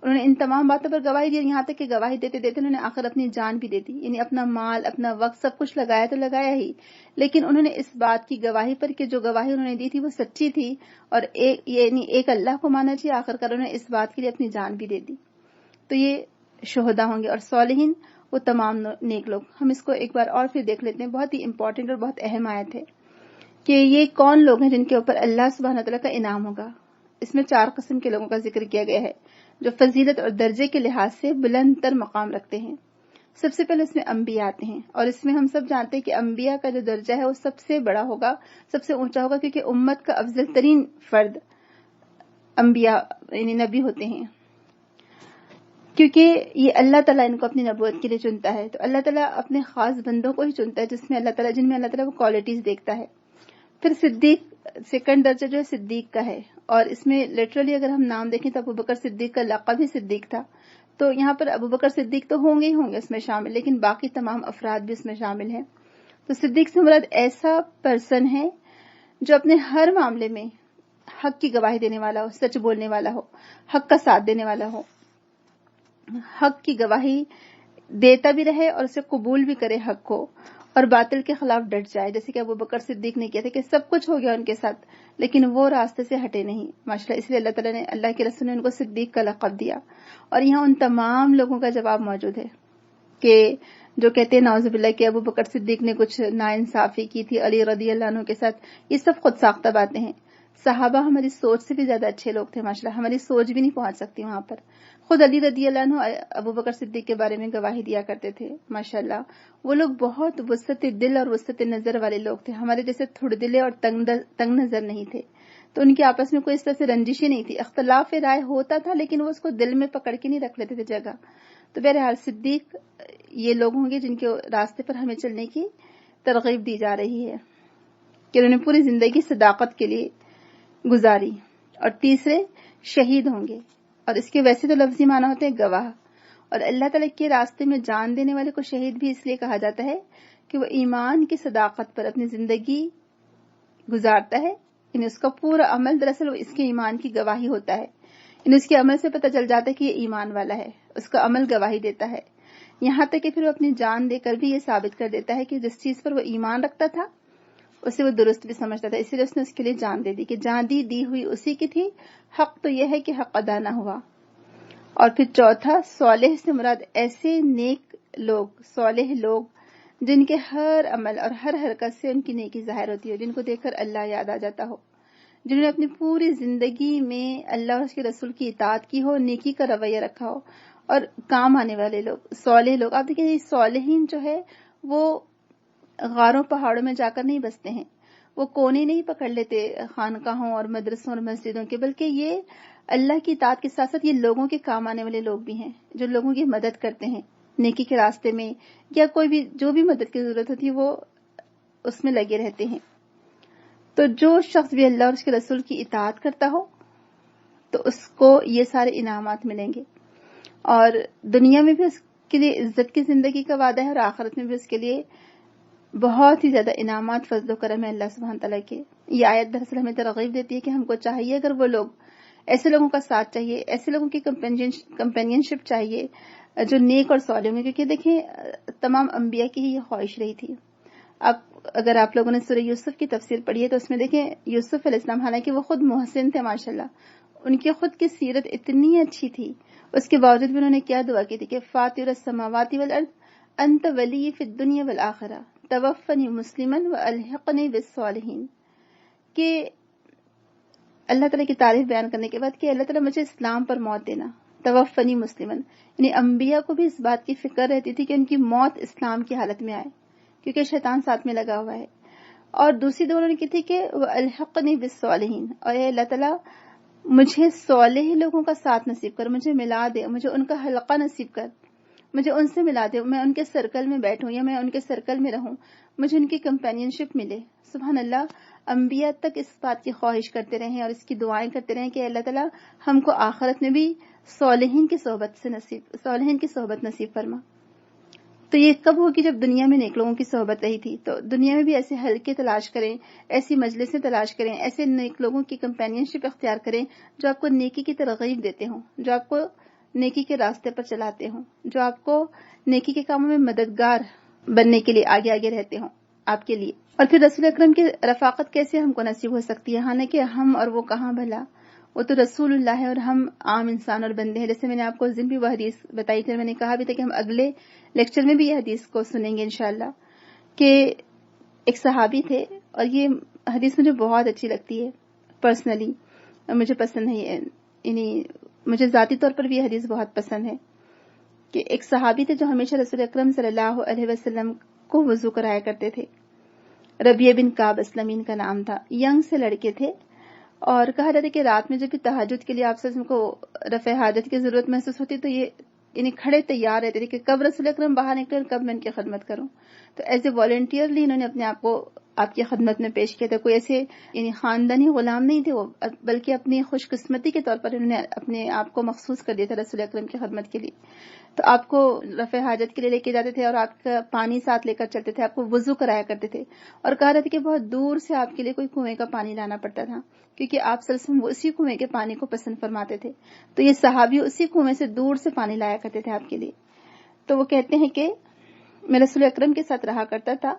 انہوں نے ان تمام باتوں پر گواہی دی، یہاں تک کہ گواہی دیتے دیتے انہوں نے آخر اپنی جان بھی دے دی، یعنی اپنا مال، اپنا وقت، سب کچھ لگایا تو لگایا ہی، لیکن انہوں نے اس بات کی گواہی پر کہ جو گواہی انہوں نے دی تھی وہ سچی تھی، اور ایک اللہ کو مانا چاہیے، آخر کار انہوں نے اس بات کے لیے اپنی جان بھی دے دی. تو یہ شہدا ہوں گے. اور صالحین وہ تمام نیک لوگ. ہم اس کو ایک بار اور پھر دیکھ لیتے ہیں. بہت ہی امپورٹنٹ اور بہت اہم آیت ہے کہ یہ کون لوگ ہیں جن کے اوپر اللہ سبحانہ تعالیٰ کا انعام ہوگا. اس میں 4 قسم کے لوگوں کا ذکر کیا گیا ہے جو فضیلت اور درجے کے لحاظ سے بلند تر مقام رکھتے ہیں. سب سے پہلے اس میں انبیاء آتے ہیں، اور اس میں ہم سب جانتے ہیں کہ انبیاء کا جو درجہ ہے وہ سب سے بڑا ہوگا، سب سے اونچا ہوگا، کیونکہ امت کا افضل ترین فرد انبیاء یعنی نبی ہوتے ہیں، کیونکہ یہ اللہ تعالیٰ ان کو اپنی نبوت کے لیے چنتا ہے. تو اللہ تعالیٰ اپنے خاص بندوں کو ہی چنتا ہے جن میں اللہ تعالیٰ وہ کوالٹیز دیکھتا ہے. پھر صدیق، سیکنڈ درجہ جو ہے صدیق کا ہے، اور اس میں لٹرلی اگر ہم نام دیکھیں تو ابوبکر صدیق کا لقب ہی صدیق تھا. تو یہاں پر ابوبکر صدیق تو ہوں گے اس میں شامل، لیکن باقی تمام افراد بھی اس میں شامل ہیں. تو صدیق سے مراد ایسا پرسن ہے جو اپنے ہر معاملے میں حق کی گواہی دینے والا ہو، سچ بولنے والا ہو، حق کا ساتھ دینے والا ہو، حق کی گواہی دیتا بھی رہے اور اسے قبول بھی کرے حق کو، اور باطل کے خلاف ڈٹ جائے، جیسے کہ ابوبکر صدیق نے کیا تھا کہ سب کچھ ہو گیا ان کے ساتھ لیکن وہ راستے سے ہٹے نہیں ماشاءاللہ. اس لیے اللہ تعالیٰ نے، اللہ کے رسول نے ان کو صدیق کا لقب دیا. اور یہاں ان تمام لوگوں کا جواب موجود ہے کہ جو کہتے ہیں نعوذ باللہ کہ ابوبکر صدیق نے کچھ ناانصافی کی تھی علی رضی اللہ عنہ کے ساتھ، یہ سب خود ساختہ باتیں ہیں. صحابہ ہماری سوچ سے بھی زیادہ اچھے لوگ تھے ماشاءاللہ، ہماری سوچ بھی نہیں پہنچ سکتی وہاں پر. خود علی رضی اللہ عنہ ابوبکر صدیق کے بارے میں گواہی دیا کرتے تھے ماشاءاللہ. وہ لوگ بہت وسعت دل اور وسعت نظر والے لوگ تھے، ہمارے جیسے تھوڑ دلے اور تنگ نظر نہیں تھے. تو ان کے آپس میں کوئی اس طرح سے رنجشی نہیں تھی، اختلاف رائے ہوتا تھا لیکن وہ اس کو دل میں پکڑ کے نہیں رکھ لیتے تھے جگہ. تو بہرحال صدیق یہ لوگ ہوں گے جن کے راستے پر ہمیں چلنے کی ترغیب دی جا رہی ہے کہ انہوں نے پوری زندگی صداقت کے لیے گزاری. اور تیسرے شہید ہوں گے، اور اس کے ویسے تو لفظی معنی ہوتے ہیں گواہ، اور اللہ تعالیٰ کے راستے میں جان دینے والے کو شہید بھی اس لیے کہا جاتا ہے کہ وہ ایمان کی صداقت پر اپنی زندگی گزارتا ہے. یعنی اس کا پورا عمل دراصل وہ اس کے ایمان کی گواہی ہوتا ہے. یعنی اس کے عمل سے پتہ چل جاتا ہے کہ یہ ایمان والا ہے، اس کا عمل گواہی دیتا ہے. یہاں تک کہ پھر وہ اپنی جان دے کر بھی یہ ثابت کر دیتا ہے کہ جس چیز پر وہ ایمان رکھتا تھا اسے وہ درست بھی سمجھتا تھا، اسی لیے اس نے اس کے لیے جان دے دی کہ جان دی ہوئی اسی کی تھی. حق تو یہ ہے کہ حق ادا نہ ہوا. اور پھر چوتھا، صالح سے مراد ایسے نیک لوگ، صالح لوگ جن کے ہر عمل اور ہر حرکت سے ان کی نیکی ظاہر ہوتی ہو، جن کو دیکھ کر اللہ یاد آ جاتا ہو، جنہوں نے اپنی پوری زندگی میں اللہ اور اس کے رسول کی اطاعت کی ہو، نیکی کا رویہ رکھا ہو، اور کام آنے والے لوگ، صالح لوگ. آپ دیکھیں صالحین جو ہے وہ غاروں پہاڑوں میں جا کر نہیں بستے ہیں، وہ کونے نہیں پکڑ لیتے خانقاہوں اور مدرسوں اور مسجدوں کے، بلکہ یہ اللہ کی اطاعت کے ساتھ ساتھ یہ لوگوں کے کام آنے والے لوگ بھی ہیں جو لوگوں کی مدد کرتے ہیں نیکی کے راستے میں، یا کوئی بھی جو بھی مدد کی ضرورت ہوتی ہے وہ اس میں لگے رہتے ہیں. تو جو شخص بھی اللہ اور اس کے رسول کی اطاعت کرتا ہو تو اس کو یہ سارے انعامات ملیں گے، اور دنیا میں بھی اس کے لیے عزت کی زندگی کا وعدہ ہے، اور آخرت میں بھی اس کے لیے بہت ہی زیادہ انعامات، فضل و کرم ہے اللہ سبحانہ تعالیٰ کے. یہ آیت دراصل ہمیں ترغیب دیتی ہے کہ ہم کو چاہیے، اگر وہ لوگ، ایسے لوگوں کا ساتھ چاہیے، ایسے لوگوں کی کمپینین شپ چاہیے جو نیک اور صالح ہوں گے، کیونکہ دیکھیں تمام انبیاء کی ہی یہ خواہش رہی تھی. اگر آپ لوگوں نے سورہ یوسف کی تفسیر پڑھی ہے تو اس میں دیکھیں یوسف علیہ السلام حالانکہ وہ خود محسن تھے ماشاءاللہ، ان کی خود کی سیرت اتنی اچھی تھی، اس کے باوجود بھی انہوں نے کیا دعا کی تھی کہ فاطر السماوات والارض انت ولی فی الدنیا والآخرہ توفنی مسلما والحقنی بالصالحین. کہ اللہ تعالیٰ کی تعریف بیان کرنے کے بعد کہ اللہ تعالیٰ مجھے اسلام پر موت دینا، توفنی مسلمن، یعنی انبیاء کو بھی اس بات کی فکر رہتی تھی کہ ان کی موت اسلام کی حالت میں آئے کیونکہ شیطان ساتھ میں لگا ہوا ہے. اور دوسری دعا انہوں نے کی تھی کہ والحقنی بالصالحین، اور اے اللہ تعالیٰ مجھے صالح لوگوں کا ساتھ نصیب کر، مجھے ملا دے، مجھے ان کا حلقہ نصیب کر، مجھے ان سے ملا دے، میں ان کے سرکل میں بیٹھوں یا میں ان کے سرکل میں رہوں، مجھے ان کی کمپینین شپ ملے. سبحان اللہ، انبیاء تک اس بات کی خواہش کرتے رہے اور اس کی دعائیں کرتے رہے کہ اللہ تعالیٰ ہم کو آخرت میں بھی صالحین کی صحبت نصیب فرما. تو یہ کب ہوگی؟ جب دنیا میں نیک لوگوں کی صحبت رہی تھی. تو دنیا میں بھی ایسے حلقے تلاش کریں، ایسی مجلسیں تلاش کریں، ایسے نیک لوگوں کی کمپینین شپ اختیار کریں جو آپ کو نیکی کی ترغیب دیتے ہوں، جو آپ کو نیکی کے راستے پر چلاتے ہوں، جو آپ کو نیکی کے کاموں میں مددگار بننے کے لیے آگے آگے رہتے ہوں آپ کے لیے. اور پھر رسول اکرم کی رفاقت کیسے ہم کو نصیب ہو سکتی ہے؟ حالانکہ ہم اور وہ کہاں بھلا، وہ تو رسول اللہ ہے اور ہم عام انسان اور بندے ہیں. جیسے میں نے آپ کو اس دن بھی وہ حدیث بتائی تھی، میں نے کہا بھی تھا کہ ہم اگلے لیکچر میں بھی یہ حدیث کو سنیں گے انشاءاللہ، کہ ایک صحابی تھے، اور یہ حدیث مجھے بہت اچھی لگتی ہے پرسنلی، مجھے پسند ہے، یعنی مجھے ذاتی طور پر بھی یہ حدیث بہت پسند ہے، کہ ایک صحابی تھے جو ہمیشہ رسول اکرم صلی اللہ علیہ وسلم کو وضو کرایا کرتے تھے. ربیع بن کعب اسلمین کا نام تھا. ینگ سے لڑکے تھے، اور کہا جاتا ہے کہ رات میں جب بھی تہجد کے لیے آپ سے کو رفع حاجت کی ضرورت محسوس ہوتی تو یہ یعنی کھڑے تیار رہتے تھے کہ کب رسول اکرم باہر نکلے، کب میں ان کی خدمت کروں. تو ایز اے والنٹیئرلی انہوں نے اپنے آپ کو آپ کی خدمت میں پیش کیا تھا. کوئی ایسے یعنی خاندانی غلام نہیں تھے وہ، بلکہ اپنی خوش قسمتی کے طور پر انہوں نے اپنے آپ کو مخصوص کر دیا تھا رسول اکرم کی خدمت کے لیے. تو آپ کو رفع حاجت کے لیے لے کے جاتے تھے، اور آپ کا پانی ساتھ لے کر چلتے تھے، آپ کو وضو کرایا کرتے تھے. اور کہا جاتا ہے کہ بہت دور سے آپ کے لیے کوئی کنویں کا پانی لانا پڑتا تھا، کیونکہ آپ صلی اللہ علیہ وسلم اسی کنویں کے پانی کو پسند فرماتے تھے. تو یہ صحابی اسی کنویں سے دور سے پانی لایا کرتے تھے آپ کے لیے. تو وہ کہتے ہیں کہ میں رسول اکرم کے ساتھ رہا کرتا تھا،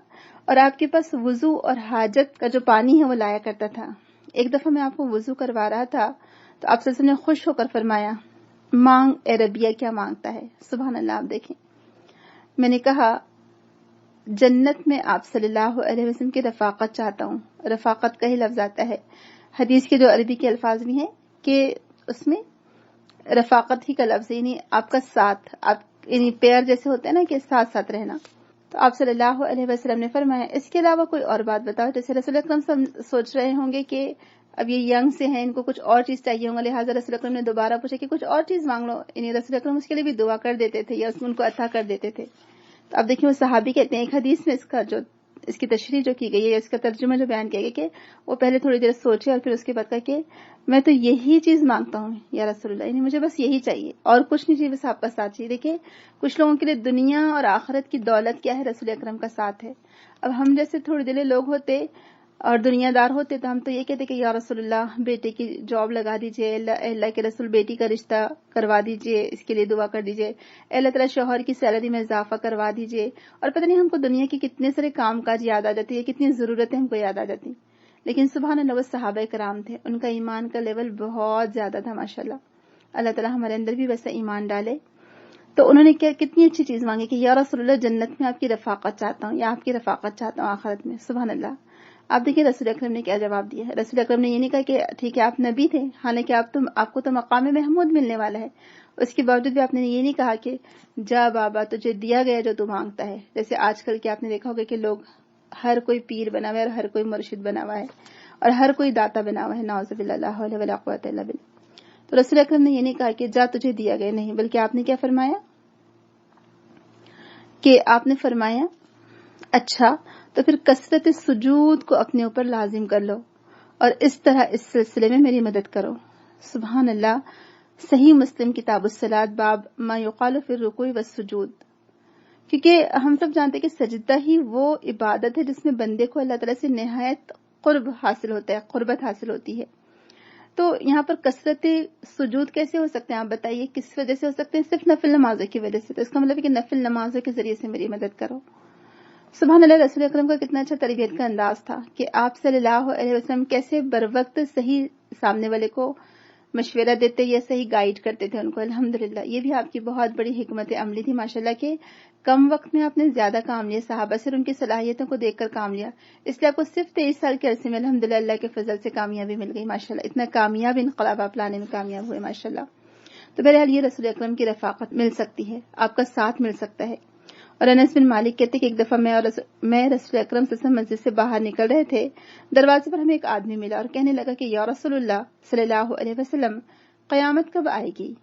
اور آپ کے پاس وضو اور حاجت کا جو پانی ہے وہ لایا کرتا تھا. ایک دفعہ میں آپ کو وضو کروا رہا تھا تو آپ صلی اللہ علیہ وسلم نے خوش ہو کر فرمایا، مانگ اے ربیہ، کیا مانگتا ہے؟ سبحان اللہ. آپ دیکھیں، میں نے کہا جنت میں آپ صلی اللہ علیہ وسلم کی رفاقت چاہتا ہوں. رفاقت کا ہی لفظ آتا ہے حدیث کے جو عربی کے الفاظ بھی ہیں، کہ اس میں رفاقت ہی کا لفظ، یعنی آپ کا ساتھ، آپ یعنی پیئر جیسے ہوتے ہیں نا کہ ساتھ ساتھ رہنا. تو آپ صلی اللہ علیہ وسلم نے فرمایا اس کے علاوہ کوئی اور بات بتاؤ. جیسے رسول اکرم سوچ رہے ہوں گے کہ اب یہ ینگ سے ہیں، ان کو کچھ اور چیز چاہیے ہوگا، لہٰذا رسول اکرم نے دوبارہ پوچھا کہ کچھ اور چیز مانگ لو. یعنی رسول اکرم اس کے لیے بھی دعا کر دیتے تھے یا ان کو عطا کر دیتے تھے. تو اب دیکھیں وہ صحابی کہتے ہیں، ایک حدیث میں اس کی تشریح جو کی گئی ہے، اس کا ترجمہ جو بیان کیا گیا کہ وہ پہلے تھوڑی دیر سوچے اور پھر اس کے بعد کہا کہ میں تو یہی چیز مانگتا ہوں یا رسول اللہ، یعنی مجھے بس یہی چاہیے اور کچھ نہیں چاہیے، بس آپ کا ساتھ چاہیے. دیکھیں کچھ لوگوں کے لیے دنیا اور آخرت کی دولت کیا ہے؟ رسول اکرم کا ساتھ ہے. اب ہم جیسے تھوڑے دلے لوگ ہوتے اور دنیا دار ہوتے تو ہم تو یہ کہتے کہ یا رسول اللہ بیٹے کی جاب لگا دیجئے، اللہ کے رسول بیٹی کا رشتہ کروا دیجئے، اس کے لیے دعا کر دیجئے، اللہ تعالیٰ شوہر کی سیلری میں اضافہ کروا دیجئے. اور پتہ نہیں ہم کو دنیا کے کتنے سارے کام کاج یاد آ جاتی ہے، کتنی ضرورتیں ہم کو یاد آ جاتی. لیکن سبحان اللہ وہ صحابہ کرام تھے، ان کا ایمان کا لیول بہت زیادہ تھا ماشاءاللہ. اللہ تعالیٰ ہمارے اندر بھی ویسا ایمان ڈالے. تو انہوں نے کتنی اچھی چیز مانگی کہ یا رسول اللہ جنت میں آپ کی رفاقت چاہتا ہوں، یا آپ کی رفاقت چاہتا ہوں آخرت میں. سبحان اللہ. آپ دیکھیں رسول اکرم نے کیا جواب دیا ہے. رسول اکرم نے یہ نہیں کہا کہ ٹھیک ہے آپ نبی تھے، حالانکہ آپ کو تو مقام محمود ملنے والا ہے، اس کے باوجود بھی آپ نے یہ نہیں کہا کہ جا بابا تجھے دیا گیا جو تو مانگتا ہے. جیسے آج کل کے آپ نے دیکھا ہوگا کہ لوگ ہر کوئی پیر بنا ہوا ہے اور ہر کوئی مرشد بنا ہوا ہے اور ہر کوئی داتا بنا ہوا ہے، نعوذ باللہ، لا حول ولا قوۃ الا باللہ. تو رسول اکرم نے یہ نہیں کہا کہ جا تجھے دیا گیا، نہیں، بلکہ آپ نے کیا فرمایا کہ آپ نے فرمایا اچھا تو پھر کثرت سجود کو اپنے اوپر لازم کر لو اور اس طرح اس سلسلے میں میری مدد کرو. سبحان اللہ. صحیح مسلم کتاب الصلاۃ باب ما یقال فی الرکوع والسجود. کیونکہ ہم سب جانتے ہیں کہ سجدہ ہی وہ عبادت ہے جس میں بندے کو اللہ تعالیٰ سے نہایت قرب حاصل ہوتا ہے، قربت حاصل ہوتی ہے. تو یہاں پر کثرت سجود کیسے ہو سکتے ہیں؟ آپ بتائیے کس وجہ سے ہو سکتے ہیں؟ صرف نفل نمازوں کی وجہ سے. تو اس کا مطلب ہے کہ نفل نمازوں کے ذریعے سے میری مدد کرو. سبحان اللہ. رسول اکرم کا کتنا اچھا تربیت کا انداز تھا کہ آپ صلی اللہ علیہ وسلم کیسے بر وقت صحیح سامنے والے کو مشورہ دیتے یا صحیح گائیڈ کرتے تھے ان کو. الحمدللہ یہ بھی آپ کی بہت بڑی حکمت عملی تھی ماشاءاللہ کہ کم وقت میں آپ نے زیادہ کام لیا. صحابہ سے ان کی صلاحیتوں کو دیکھ کر کام لیا، اس لیے آپ کو صرف 23 سال کے عرصے میں الحمدللہ اللہ کے فضل سے کامیابی مل گئی ماشاءاللہ. اتنا کامیاب انقلاب آپ لانے میں کامیاب ہوئے ماشاءاللہ. تو بہرحال یہ رسول اکرم کی رفاقت مل سکتی ہے، آپ کا ساتھ مل سکتا ہے. اور انس بن مالک کہتے کہ ایک دفعہ میں رسول اکرم صلی اللہ علیہ وسلم مسجد سے باہر نکل رہے تھے، دروازے پر ہمیں ایک آدمی ملا اور کہنے لگا کہ یا رسول اللہ صلی اللہ علیہ وسلم قیامت کب آئے گی؟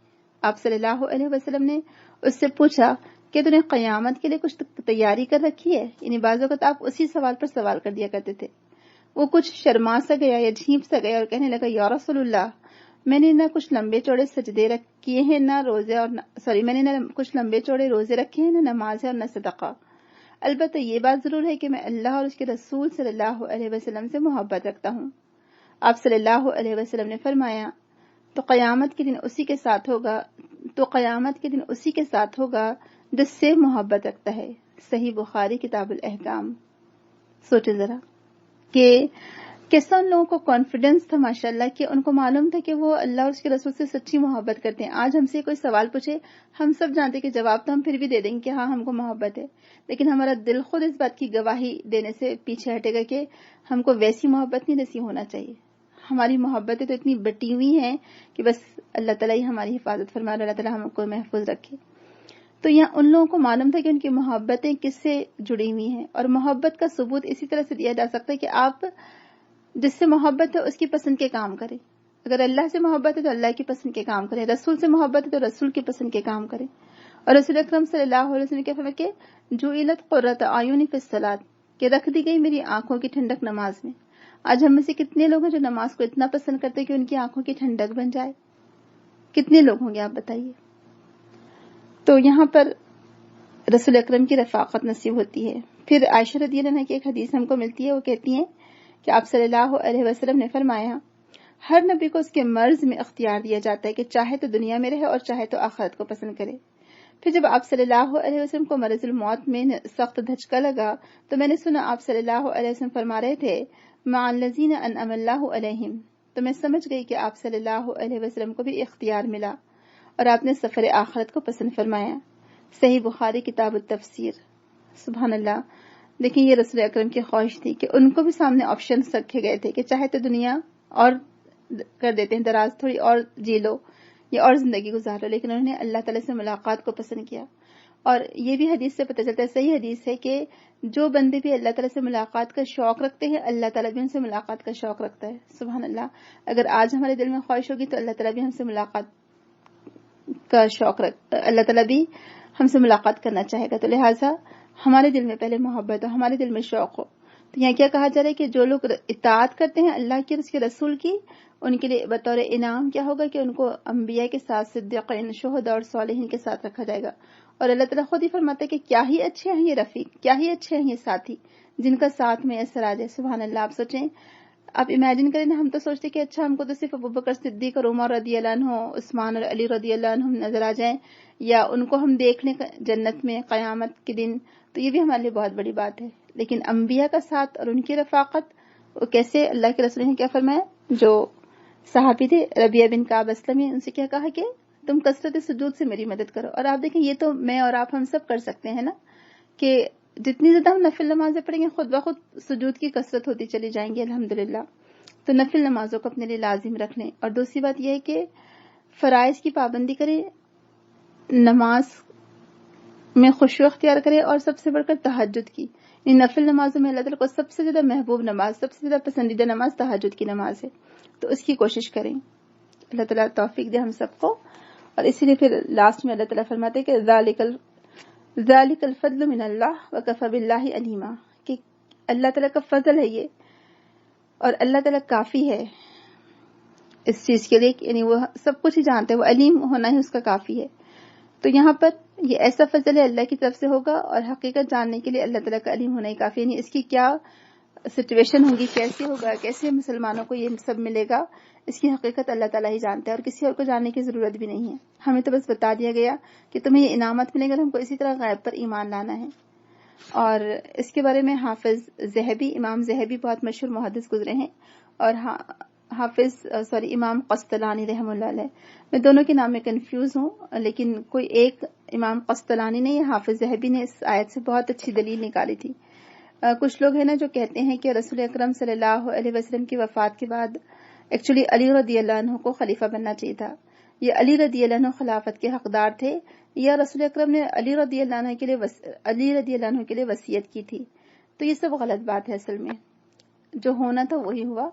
آپ صلی اللہ علیہ وسلم نے اس سے پوچھا کہ تو نے قیامت کے لیے کچھ تیاری کر رکھی ہے؟ یعنی بعض اوقات آپ اسی سوال پر سوال کر دیا کرتے تھے. وہ کچھ شرما سا گیا یا جھیپ سا گیا اور کہنے لگا یا رسول اللہ میں نے نہ کچھ لمبے چوڑے سجدے کیے ہیں نہ روزے اور میں نے نہ کچھ لمبے چوڑے روزے رکھے ہیں نہ نماز ہے اور نہ صدقہ. البتہ یہ بات ضرور ہے کہ میں اللہ اور اس کے رسول صلی اللہ علیہ وسلم سے محبت رکھتا ہوں. آپ صلی اللہ علیہ وسلم نے فرمایا تو قیامت کے دن اسی کے ساتھ ہوگا جس سے محبت رکھتا ہے. صحیح بخاری کتاب الاحکام. سوچے ذرا کہ کیسا ان لوگوں کو کانفیڈنس تھا ماشاءاللہ کہ ان کو معلوم تھا کہ وہ اللہ اور اس کے رسول سے سچی محبت کرتے ہیں. آج ہم سے کوئی سوال پوچھے ہم سب جانتے کہ جواب تو ہم پھر بھی دے دیں گے کہ ہاں ہم کو محبت ہے، لیکن ہمارا دل خود اس بات کی گواہی دینے سے پیچھے ہٹے گا کہ ہم کو ویسی محبت نہیں نصیب ہونا چاہیے. ہماری محبتیں تو اتنی بٹی ہوئی ہیں کہ بس اللہ تعالیٰ ہی ہماری حفاظت فرمائے، اللہ تعالیٰ ہم کو محفوظ رکھے. تو یہاں ان لوگوں کو معلوم تھا کہ ان کی محبتیں کس سے جڑی ہوئی ہیں، اور محبت کا ثبوت اسی طرح سے دیا جا سکتا ہے کہ آپ جس سے محبت ہے اس کی پسند کے کام کریں. اگر اللہ سے محبت ہے تو اللہ کی پسند کے کام کریں، رسول سے محبت ہے تو رسول کی پسند کے کام کریں. اور رسول اکرم صلی اللہ علیہ وسلم کے فرمایا کہ جعلت قرۃ اعین فی الصلاۃ، کہ رکھ دی گئی میری آنکھوں کی ٹھنڈک نماز میں. آج ہم میں سے کتنے لوگ ہیں جو نماز کو اتنا پسند کرتے ہیں کہ ان کی آنکھوں کی ٹھنڈک بن جائے؟ کتنے لوگ ہوں گے آپ بتائیے. تو یہاں پر رسول اکرم کی رفاقت نصیب ہوتی ہے. پھر عائشہ رضی اللہ عنہا کی ایک حدیث ہم کو ملتی ہے، وہ کہتی ہیں کہ آپ صلی اللہ علیہ وسلم نے فرمایا ہر نبی کو اس کے مرض میں اختیار دیا جاتا ہے کہ چاہے تو دنیا میں رہے اور چاہے تو آخرت کو پسند کرے. پھر جب آپ صلی اللہ علیہ وسلم کو مرض الموت میں سخت دھچکا لگا تو میں نے سنا آپ صلی اللہ علیہ وسلم فرما رہے تھے مع الذین انعم اللہ علیہم. تو میں سمجھ گئی کہ آپ صلی اللہ علیہ وسلم کو بھی اختیار ملا اور آپ نے سفر آخرت کو پسند فرمایا. صحیح بخاری کتاب التفسیر. سبحان اللہ. دیکھیں یہ رسول اکرم کی خواہش تھی کہ ان کو بھی سامنے آپشنز رکھے گئے تھے کہ چاہے تو دنیا اور کر دیتے ہیں دراز، تھوڑی اور جی لو یا اور زندگی گزارو، لیکن انہوں نے اللہ تعالیٰ سے ملاقات کو پسند کیا. اور یہ بھی حدیث سے پتہ چلتا ہے، صحیح حدیث ہے کہ جو بندے بھی اللہ تعالیٰ سے ملاقات کا شوق رکھتے ہیں اللہ تعالیٰ بھی ان سے ملاقات کا شوق رکھتا ہے. سبحان اللہ. اگر آج ہمارے دل میں خواہش ہوگی تو اللہ تعالیٰ بھی ہم سے ملاقات کا شوق اللہ تعالیٰ بھی ہم سے ملاقات کرنا چاہے گا. تو لہٰذا ہمارے دل میں پہلے محبت ہو، ہمارے دل میں شوق ہو. تو یہاں کیا کہا جا رہا ہے کہ جو لوگ اطاعت کرتے ہیں اللہ کی اور اس کے رسول کی، ان کے لیے بطور انعام کیا ہوگا کہ ان کو انبیاء کے ساتھ، صدیقین، شہداء اور صالحین کے ساتھ رکھا جائے گا. اور اللہ تعالیٰ خود ہی فرماتا ہے کہ کیا ہی اچھے ہیں یہ رفیق، کیا ہی اچھے ہیں یہ ساتھی جن کا ساتھ میں اثر آ جائے. سبحان اللہ. آپ سوچیں، آپ امیجن کریں نا، ہم تو سوچتے کہ اچھا ہم کو تو صرف ابوبکر صدیق اور عمر رضی اللہ عنہ، عثمان اور علی رضی اللہ عنہ نظر آ جائیں، یا ان کو ہم دیکھ لیں جنت میں قیامت کے دن، تو یہ بھی ہمارے لیے بہت بڑی بات ہے. لیکن انبیاء کا ساتھ اور ان کی رفاقت، وہ کیسے؟ اللہ کے رسول نے کیا فرمایا؟ جو صحابی تھے ربیعہ بن کعب اسلمی، ان سے کیا کہا کہ تم کثرت سجود سے میری مدد کرو. اور آپ دیکھیں یہ تو میں اور آپ ہم سب کر سکتے ہیں نا، کہ جتنی زیادہ ہم نفل نمازیں پڑھیں گے خود بخود سجود کی کثرت ہوتی چلی جائیں گی الحمدللہ. تو نفل نمازوں کو اپنے لیے لازم رکھ لیں. اور دوسری بات یہ ہے کہ فرائض کی پابندی کریں، نماز میں خشوع اختیار کریں، اور سب سے بڑھ کر تہجد کی. ان نفل نمازوں میں اللہ تعالیٰ کو سب سے زیادہ محبوب نماز، سب سے زیادہ پسندیدہ نماز تہجد کی نماز ہے. تو اس کی کوشش کریں. اللہ تعالیٰ توفیق دے ہم سب کو. اور اسی لیے پھر لاسٹ میں اللہ تعالیٰ فرماتے ہیں کہ ذالک الفضل من اللہ وکفی باللہ علیما، کہ اللہ تعالیٰ کا فضل ہے یہ، اور اللہ تعالیٰ کافی ہے اس چیز کے لیے، یعنی وہ سب کچھ ہی جانتے ہیں، وہ علیم ہونا ہی اس کا کافی ہے. تو یہاں پر یہ ایسا فضل ہے اللہ کی طرف سے ہوگا، اور حقیقت جاننے کے لیے اللہ تعالیٰ کا علیم ہونا ہی کافی ہے. یعنی اس کی کیا سچویشن ہوگی، کیسے ہوگا، کیسے مسلمانوں کو یہ سب ملے گا، اس کی حقیقت اللہ تعالیٰ ہی جانتا ہے، اور کسی اور کو جاننے کی ضرورت بھی نہیں ہے. ہمیں تو بس بتا دیا گیا کہ تمہیں یہ انعامت ملے گا، ہم کو اسی طرح غیب پر ایمان لانا ہے. اور اس کے بارے میں حافظ ذہبی، امام ذہبی بہت مشہور محدث گزرے ہیں، اور امام قسطلانی رحم اللہ علیہ. میں دونوں کے نام میں کنفیوز ہوں، لیکن کوئی ایک امام قسطلانی نے یا حافظ ذہبی نے اس آیت سے بہت اچھی دلیل نکالی تھی. کچھ لوگ ہیں نا جو کہتے ہیں کہ رسول اکرم صلی اللہ علیہ وسلم کی وفات کے بعد ایکچولی علی رضی اللہ عنہ کو خلیفہ بننا چاہیے تھا، یا علی رضی اللہ عنہ خلافت کے حقدار تھے، یا رسول اکرم نے علی رضی اللہ عنہ کے لیے وصیت کی تھی. تو یہ سب غلط بات ہے. اصل میں جو ہونا تھا وہی ہوا.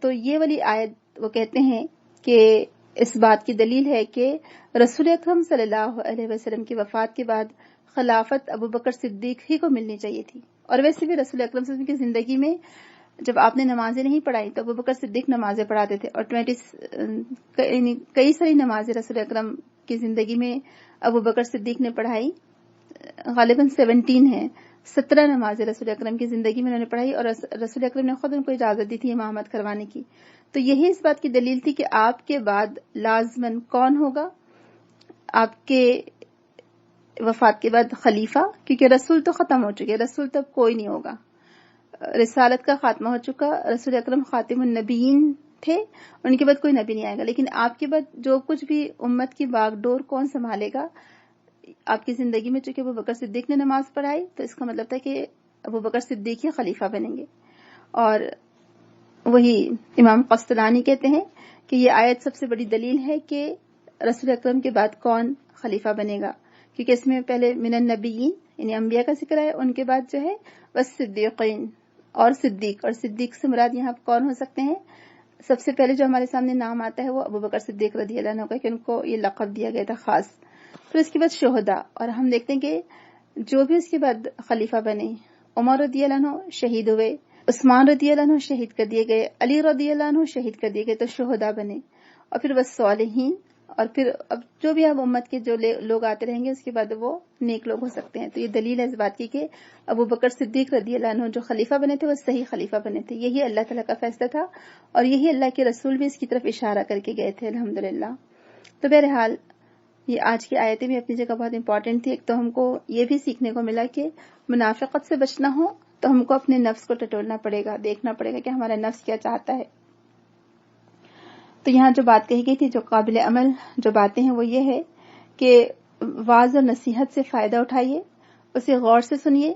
تو یہ والی آیت وہ کہتے ہیں کہ اس بات کی دلیل ہے کہ رسول اکرم صلی اللہ علیہ وسلم کی وفات کے بعد خلافت ابوبکر صدیق ہی کو ملنی چاہیے تھی. اور ویسے بھی رسول اکرم صلی اللہ علیہ وسلم کی زندگی میں جب آپ نے نمازیں نہیں پڑھائی تو ابو بکر صدیق نمازیں پڑھاتے تھے، اور کئی ساری نمازیں رسول اکرم کی زندگی میں ابو بکر صدیق نے پڑھائی، غالباً 17 ہیں، 17 نمازیں رسول اکرم کی زندگی میں انہوں نے پڑھائی، اور رسول اکرم نے خود ان کو اجازت دی تھی امامت کروانے کی. تو یہی اس بات کی دلیل تھی کہ آپ کے بعد لازماً کون ہوگا، آپ کے وفات کے بعد خلیفہ، کیونکہ رسول تو ختم ہو چکے، رسول تب کوئی نہیں ہوگا، رسالت کا خاتمہ ہو چکا، رسول اکرم خاتم النبیین تھے، ان کے بعد کوئی نبی نہیں آئے گا. لیکن آپ کے بعد جو کچھ بھی امت کی باغ ڈور کون سنبھالے گا، آپ کی زندگی میں چونکہ ابو بکر صدیق نے نماز پڑھائی تو اس کا مطلب تھا کہ ابو بکر صدیق ہی خلیفہ بنیں گے. اور وہی امام قسطلانی کہتے ہیں کہ یہ آیت سب سے بڑی دلیل ہے کہ رسول اکرم کے بعد کون خلیفہ بنے گا، کیونکہ اس میں پہلے من النبیین یعنی انبیاء کا ذکر ہے، ان کے بعد جو ہے بس صدیقین اور صدیق، اور صدیق سے مراد یہاں کون ہو سکتے ہیں؟ سب سے پہلے جو ہمارے سامنے نام آتا ہے وہ ابو بکر صدیق رضی اللہ عنہ کا، کہ ان کو یہ لقب دیا گیا تھا خاص. پھر اس کے بعد شہداء، اور ہم دیکھتے ہیں کہ جو بھی اس کے بعد خلیفہ بنے، عمر رضی اللہ عنہ شہید ہوئے، عثمان رضی اللہ عنہ شہید کر دیے گئے، علی رضی اللہ عنہ شہید کر دیے گئے، تو شہداء بنے. اور پھر بس صالحین، اور پھر اب جو بھی اب امت کے جو لوگ آتے رہیں گے اس کے بعد وہ نیک لوگ ہو سکتے ہیں. تو یہ دلیل ہے اس بات کی کہ ابو بکر صدیق رضی اللہ عنہ جو خلیفہ بنے تھے وہ صحیح خلیفہ بنے تھے، یہی اللہ تعالیٰ کا فیصلہ تھا، اور یہی اللہ کے رسول بھی اس کی طرف اشارہ کر کے گئے تھے الحمدللہ. تو بہرحال یہ آج کی آیتیں بھی اپنی جگہ بہت امپورٹنٹ تھی. ایک تو ہم کو یہ بھی سیکھنے کو ملا کہ منافقت سے بچنا ہو تو ہم کو اپنے نفس کو ٹٹولنا پڑے گا، دیکھنا پڑے گا کہ ہمارا نفس کیا چاہتا ہے. تو یہاں جو بات کہی گئی تھی، جو قابل عمل جو باتیں ہیں وہ یہ ہے کہ واعظ اور نصیحت سے فائدہ اٹھائیے، اسے غور سے سنیے،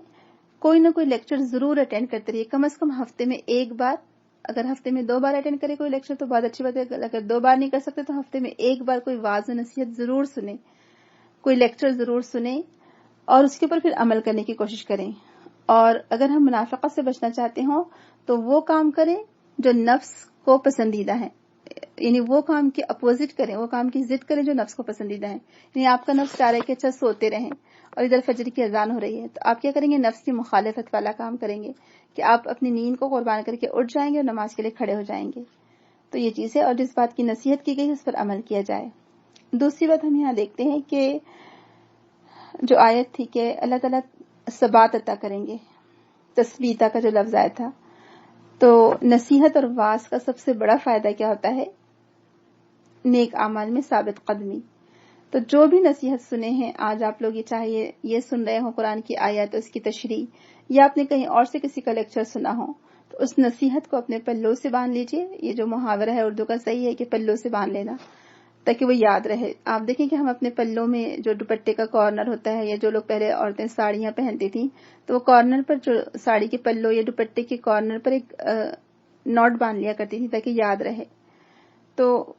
کوئی نہ کوئی لیکچر ضرور اٹینڈ کرتے رہیے، کم از کم ہفتے میں ایک بار. اگر ہفتے میں 2 بار اٹینڈ کرے کوئی لیکچر تو بہت اچھی بات ہے، اگر 2 بار نہیں کر سکتے تو ہفتے میں ایک بار کوئی واعظ و نصیحت ضرور سنیں، کوئی لیکچر ضرور سنیں، اور اس کے اوپر پھر عمل کرنے کی کوشش کریں. اور اگر ہم منافقت سے بچنا چاہتے ہوں تو وہ کام کریں جو نفس کو پسندیدہ ہے، یعنی وہ کام کی اپوزٹ کریں، وہ کام کی ضد کریں جو نفس کو پسندیدہ ہے. یعنی آپ کا نفس چاہ رہا ہے کہ اچھا سوتے رہیں اور ادھر فجر کی اذان ہو رہی ہے، تو آپ کیا کریں گے؟ نفس کی مخالفت والا کام کریں گے کہ آپ اپنی نیند کو قربان کر کے اٹھ جائیں گے اور نماز کے لیے کھڑے ہو جائیں گے. تو یہ چیز ہے، اور جس بات کی نصیحت کی گئی اس پر عمل کیا جائے. دوسری بات ہم یہاں دیکھتے ہیں کہ جو آیت تھی کہ اللہ تعالیٰ ثبات عطا کریں گے، تثبیتہ کا جو لفظ آیا تھا، تو نصیحت اور واعظ کا سب سے بڑا فائدہ کیا ہوتا ہے؟ نیک اعمال میں ثابت قدمی. تو جو بھی نصیحت سنے ہیں آج آپ لوگ، یہ چاہیے یہ سن رہے ہوں قرآن کی آیت اس کی تشریح، یا آپ نے کہیں اور سے کسی کا لیکچر سنا ہو، تو اس نصیحت کو اپنے پلوں سے باندھ لیجئے. یہ جو محاورہ ہے اردو کا صحیح ہے کہ پلوں سے باندھ لینا، تاکہ وہ یاد رہے. آپ دیکھیں کہ ہم اپنے پلوں میں جو دوپٹے کا کارنر ہوتا ہے، یا جو لوگ پہلے عورتیں ساڑیاں پہنتی تھیں تو وہ کارنر پر جو ساڑی کے پلوں یا دوپٹے کے کارنر پر ایک نوٹ باندھ لیا کرتی تھی تاکہ یاد رہے. تو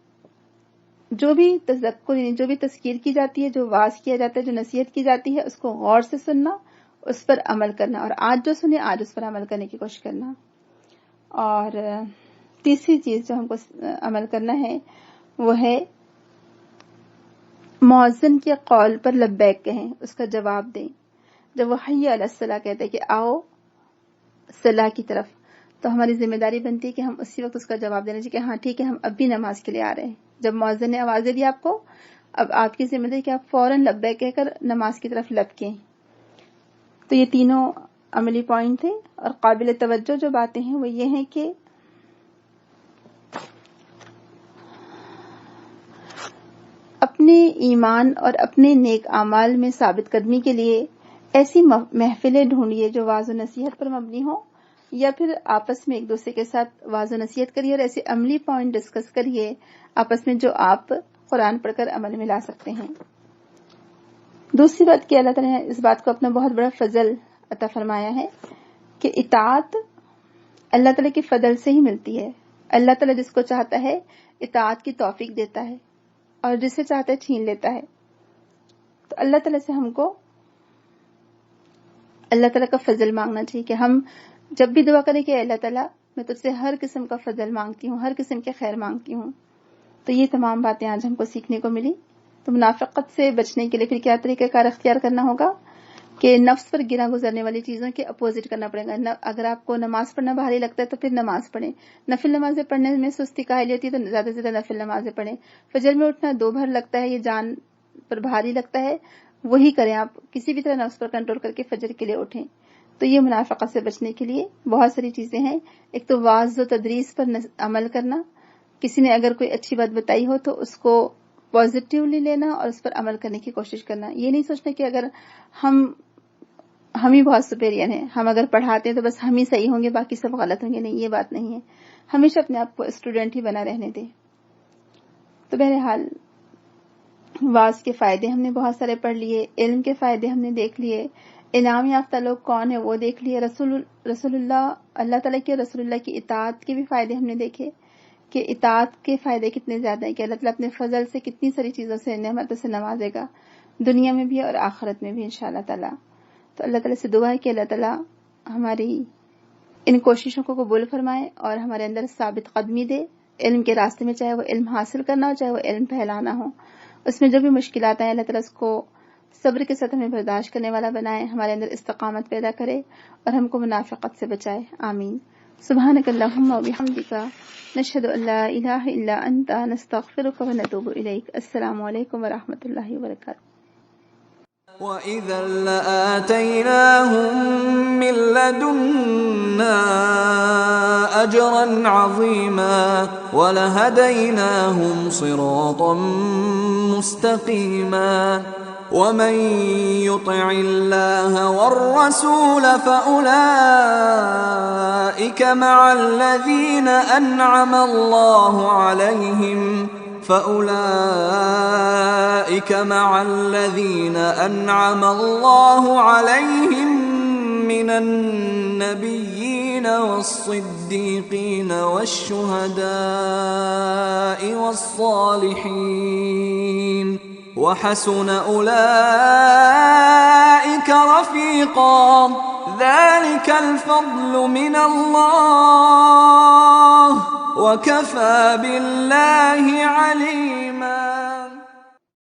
جو بھی تذکر، یعنی جو بھی تذکیر کی جاتی ہے، جو واعظ کیا جاتا ہے، جو نصیحت کی جاتی ہے، اس کو غور سے سننا، اس پر عمل کرنا، اور آج جو سنے آج اس پر عمل کرنے کی کوشش کرنا. اور تیسری چیز جو ہم کو عمل کرنا ہے وہ ہے مؤذن کے قول پر لبیک کہیں، اس کا جواب دیں. جب وہ حی علی الصلاۃ کہتے ہیں کہ آؤ صلاح کی طرف، تو ہماری ذمہ داری بنتی ہے کہ ہم اسی وقت اس کا جواب دینا چاہیے کہ ہاں ٹھیک ہے، ہم اب بھی نماز کے لیے آ رہے ہیں. جب مؤذن نے آواز دی آپ کو، اب آپ کی ذمہ داری کہ آپ فوراً لبیک کہہ کر نماز کی طرف لپکیں. تو یہ تینوں عملی پوائنٹ تھے. اور قابل توجہ جو باتیں ہیں وہ یہ ہیں کہ اپنے ایمان اور اپنے نیک اعمال میں ثابت قدمی کے لیے ایسی محفلیں ڈھونڈیے جو واعظ و نصیحت پر مبنی ہوں، یا پھر آپس میں ایک دوسرے کے ساتھ واعظ و نصیحت کریے اور ایسے عملی پوائنٹ ڈسکس کریے آپس میں جو آپ قرآن پڑھ کر عمل میں لا سکتے ہیں. دوسری بات کہ اللہ تعالیٰ نے اس بات کو اپنا بہت بڑا فضل عطا فرمایا ہے کہ اطاعت اللہ تعالیٰ کے فضل سے ہی ملتی ہے. اللہ تعالیٰ جس کو چاہتا ہے اطاعت کی توفیق دیتا ہے، اور جسے چاہتا ہے چھین لیتا ہے. تو اللہ تعالیٰ سے ہم کو اللہ تعالیٰ کا فضل مانگنا چاہیے کہ ہم جب بھی دعا کریں کہ اللہ تعالیٰ میں تجھ سے ہر قسم کا فضل مانگتی ہوں، ہر قسم کے خیر مانگتی ہوں. تو یہ تمام باتیں آج ہم کو سیکھنے کو ملی. تو منافقت سے بچنے کے لیے پھر کیا طریقہ کار اختیار کرنا ہوگا؟ کہ نفس پر گرا گزرنے والی چیزوں کے اپوزٹ کرنا پڑے گا. اگر آپ کو نماز پڑھنا بھاری لگتا ہے تو پھر نماز پڑھیں. نفل نمازیں پڑھنے میں سستی کاہلی ہوتی ہے تو زیادہ سے زیادہ نفل نمازیں پڑھیں. فجر میں اٹھنا 2 بھر لگتا ہے، یہ جان پر بھاری لگتا ہے، وہی کریں. آپ کسی بھی طرح نفس پر کنٹرول کر کے فجر کے لیے اٹھیں. تو یہ منافقت سے بچنے کے لیے بہت ساری چیزیں ہیں. ایک تو واعظ و تدریس پر عمل کرنا. کسی نے اگر کوئی اچھی بات بتائی ہو تو اس کو پازیٹیولی لینا اور اس پر عمل کرنے کی کوشش کرنا. یہ نہیں سوچنا کہ اگر ہم ہی بہت سپیریئر ہیں، ہم اگر پڑھاتے ہیں تو بس ہم ہی صحیح ہوں گے باقی سب غلط ہوں گے. نہیں، یہ بات نہیں ہے. ہمیشہ اپنے آپ کو اسٹوڈنٹ ہی بنا رہنے دیں. تو بہرحال واعظ کے فائدے ہم نے بہت سارے پڑھ لیے، علم کے فائدے ہم نے دیکھ لیے، انعام یافتہ لوگ کون ہیں وہ دیکھ لیے، رسول اللہ تعالیٰ کے رسول اللہ کی اطاعت کے بھی فائدے ہم نے دیکھے کہ اطاعت کے فائدے کتنے زیادہ ہیں کہ اللہ تعالیٰ اپنے فضل سے کتنی ساری چیزوں سے نعمتوں سے نوازے گا دنیا میں بھی اور آخرت میں بھی انشاءاللہ تعالیٰ. تو اللہ تعالیٰ سے دعا ہے کہ اللہ تعالیٰ ہماری ان کوششوں کو قبول فرمائے اور ہمارے اندر ثابت قدمی دے علم کے راستے میں، چاہے وہ علم حاصل کرنا ہو چاہے وہ علم پھیلانا ہو. اس میں جو بھی مشکلات ہیں اللہ تعالیٰ اس کو صبر کے ساتھ ہمیں برداشت کرنے والا بنائے، ہمارے اندر استقامت پیدا کرے اور ہم کو منافقت سے بچائے. آمین. سبحانک اللہم و بحمدک، نشہد ان لا الہ الا انت، نستغفرک و نتوب الیک. السلام علیکم ورحمۃ اللہ وبرکاتہ. وَإِذًا لَّآتَيْنَاهُم مِّن لَّدُنَّا أَجْرًا عَظِيمًا وَلَهَدَيْنَاهُمْ صِرَاطًا مُّسْتَقِيمًا. وَمَن يُطِعِ اللَّهَ وَالرَّسُولَ فَأُولَٰئِكَ مَعَ الَّذِينَ أَنْعَمَ اللَّهُ عَلَيْهِم مِّنَ النَّبِيِّينَ وَالصِّدِّيقِينَ وَالشُّهَدَاءِ وَالصَّالِحِينَ وَحَسُنَ أُولَٰئِكَ رَفِيقًا. ذَلِكَ الْفَضْلُ مِنَ اللَّهِ وَكَفَىٰ بِاللَّهِ عَلِيمًا.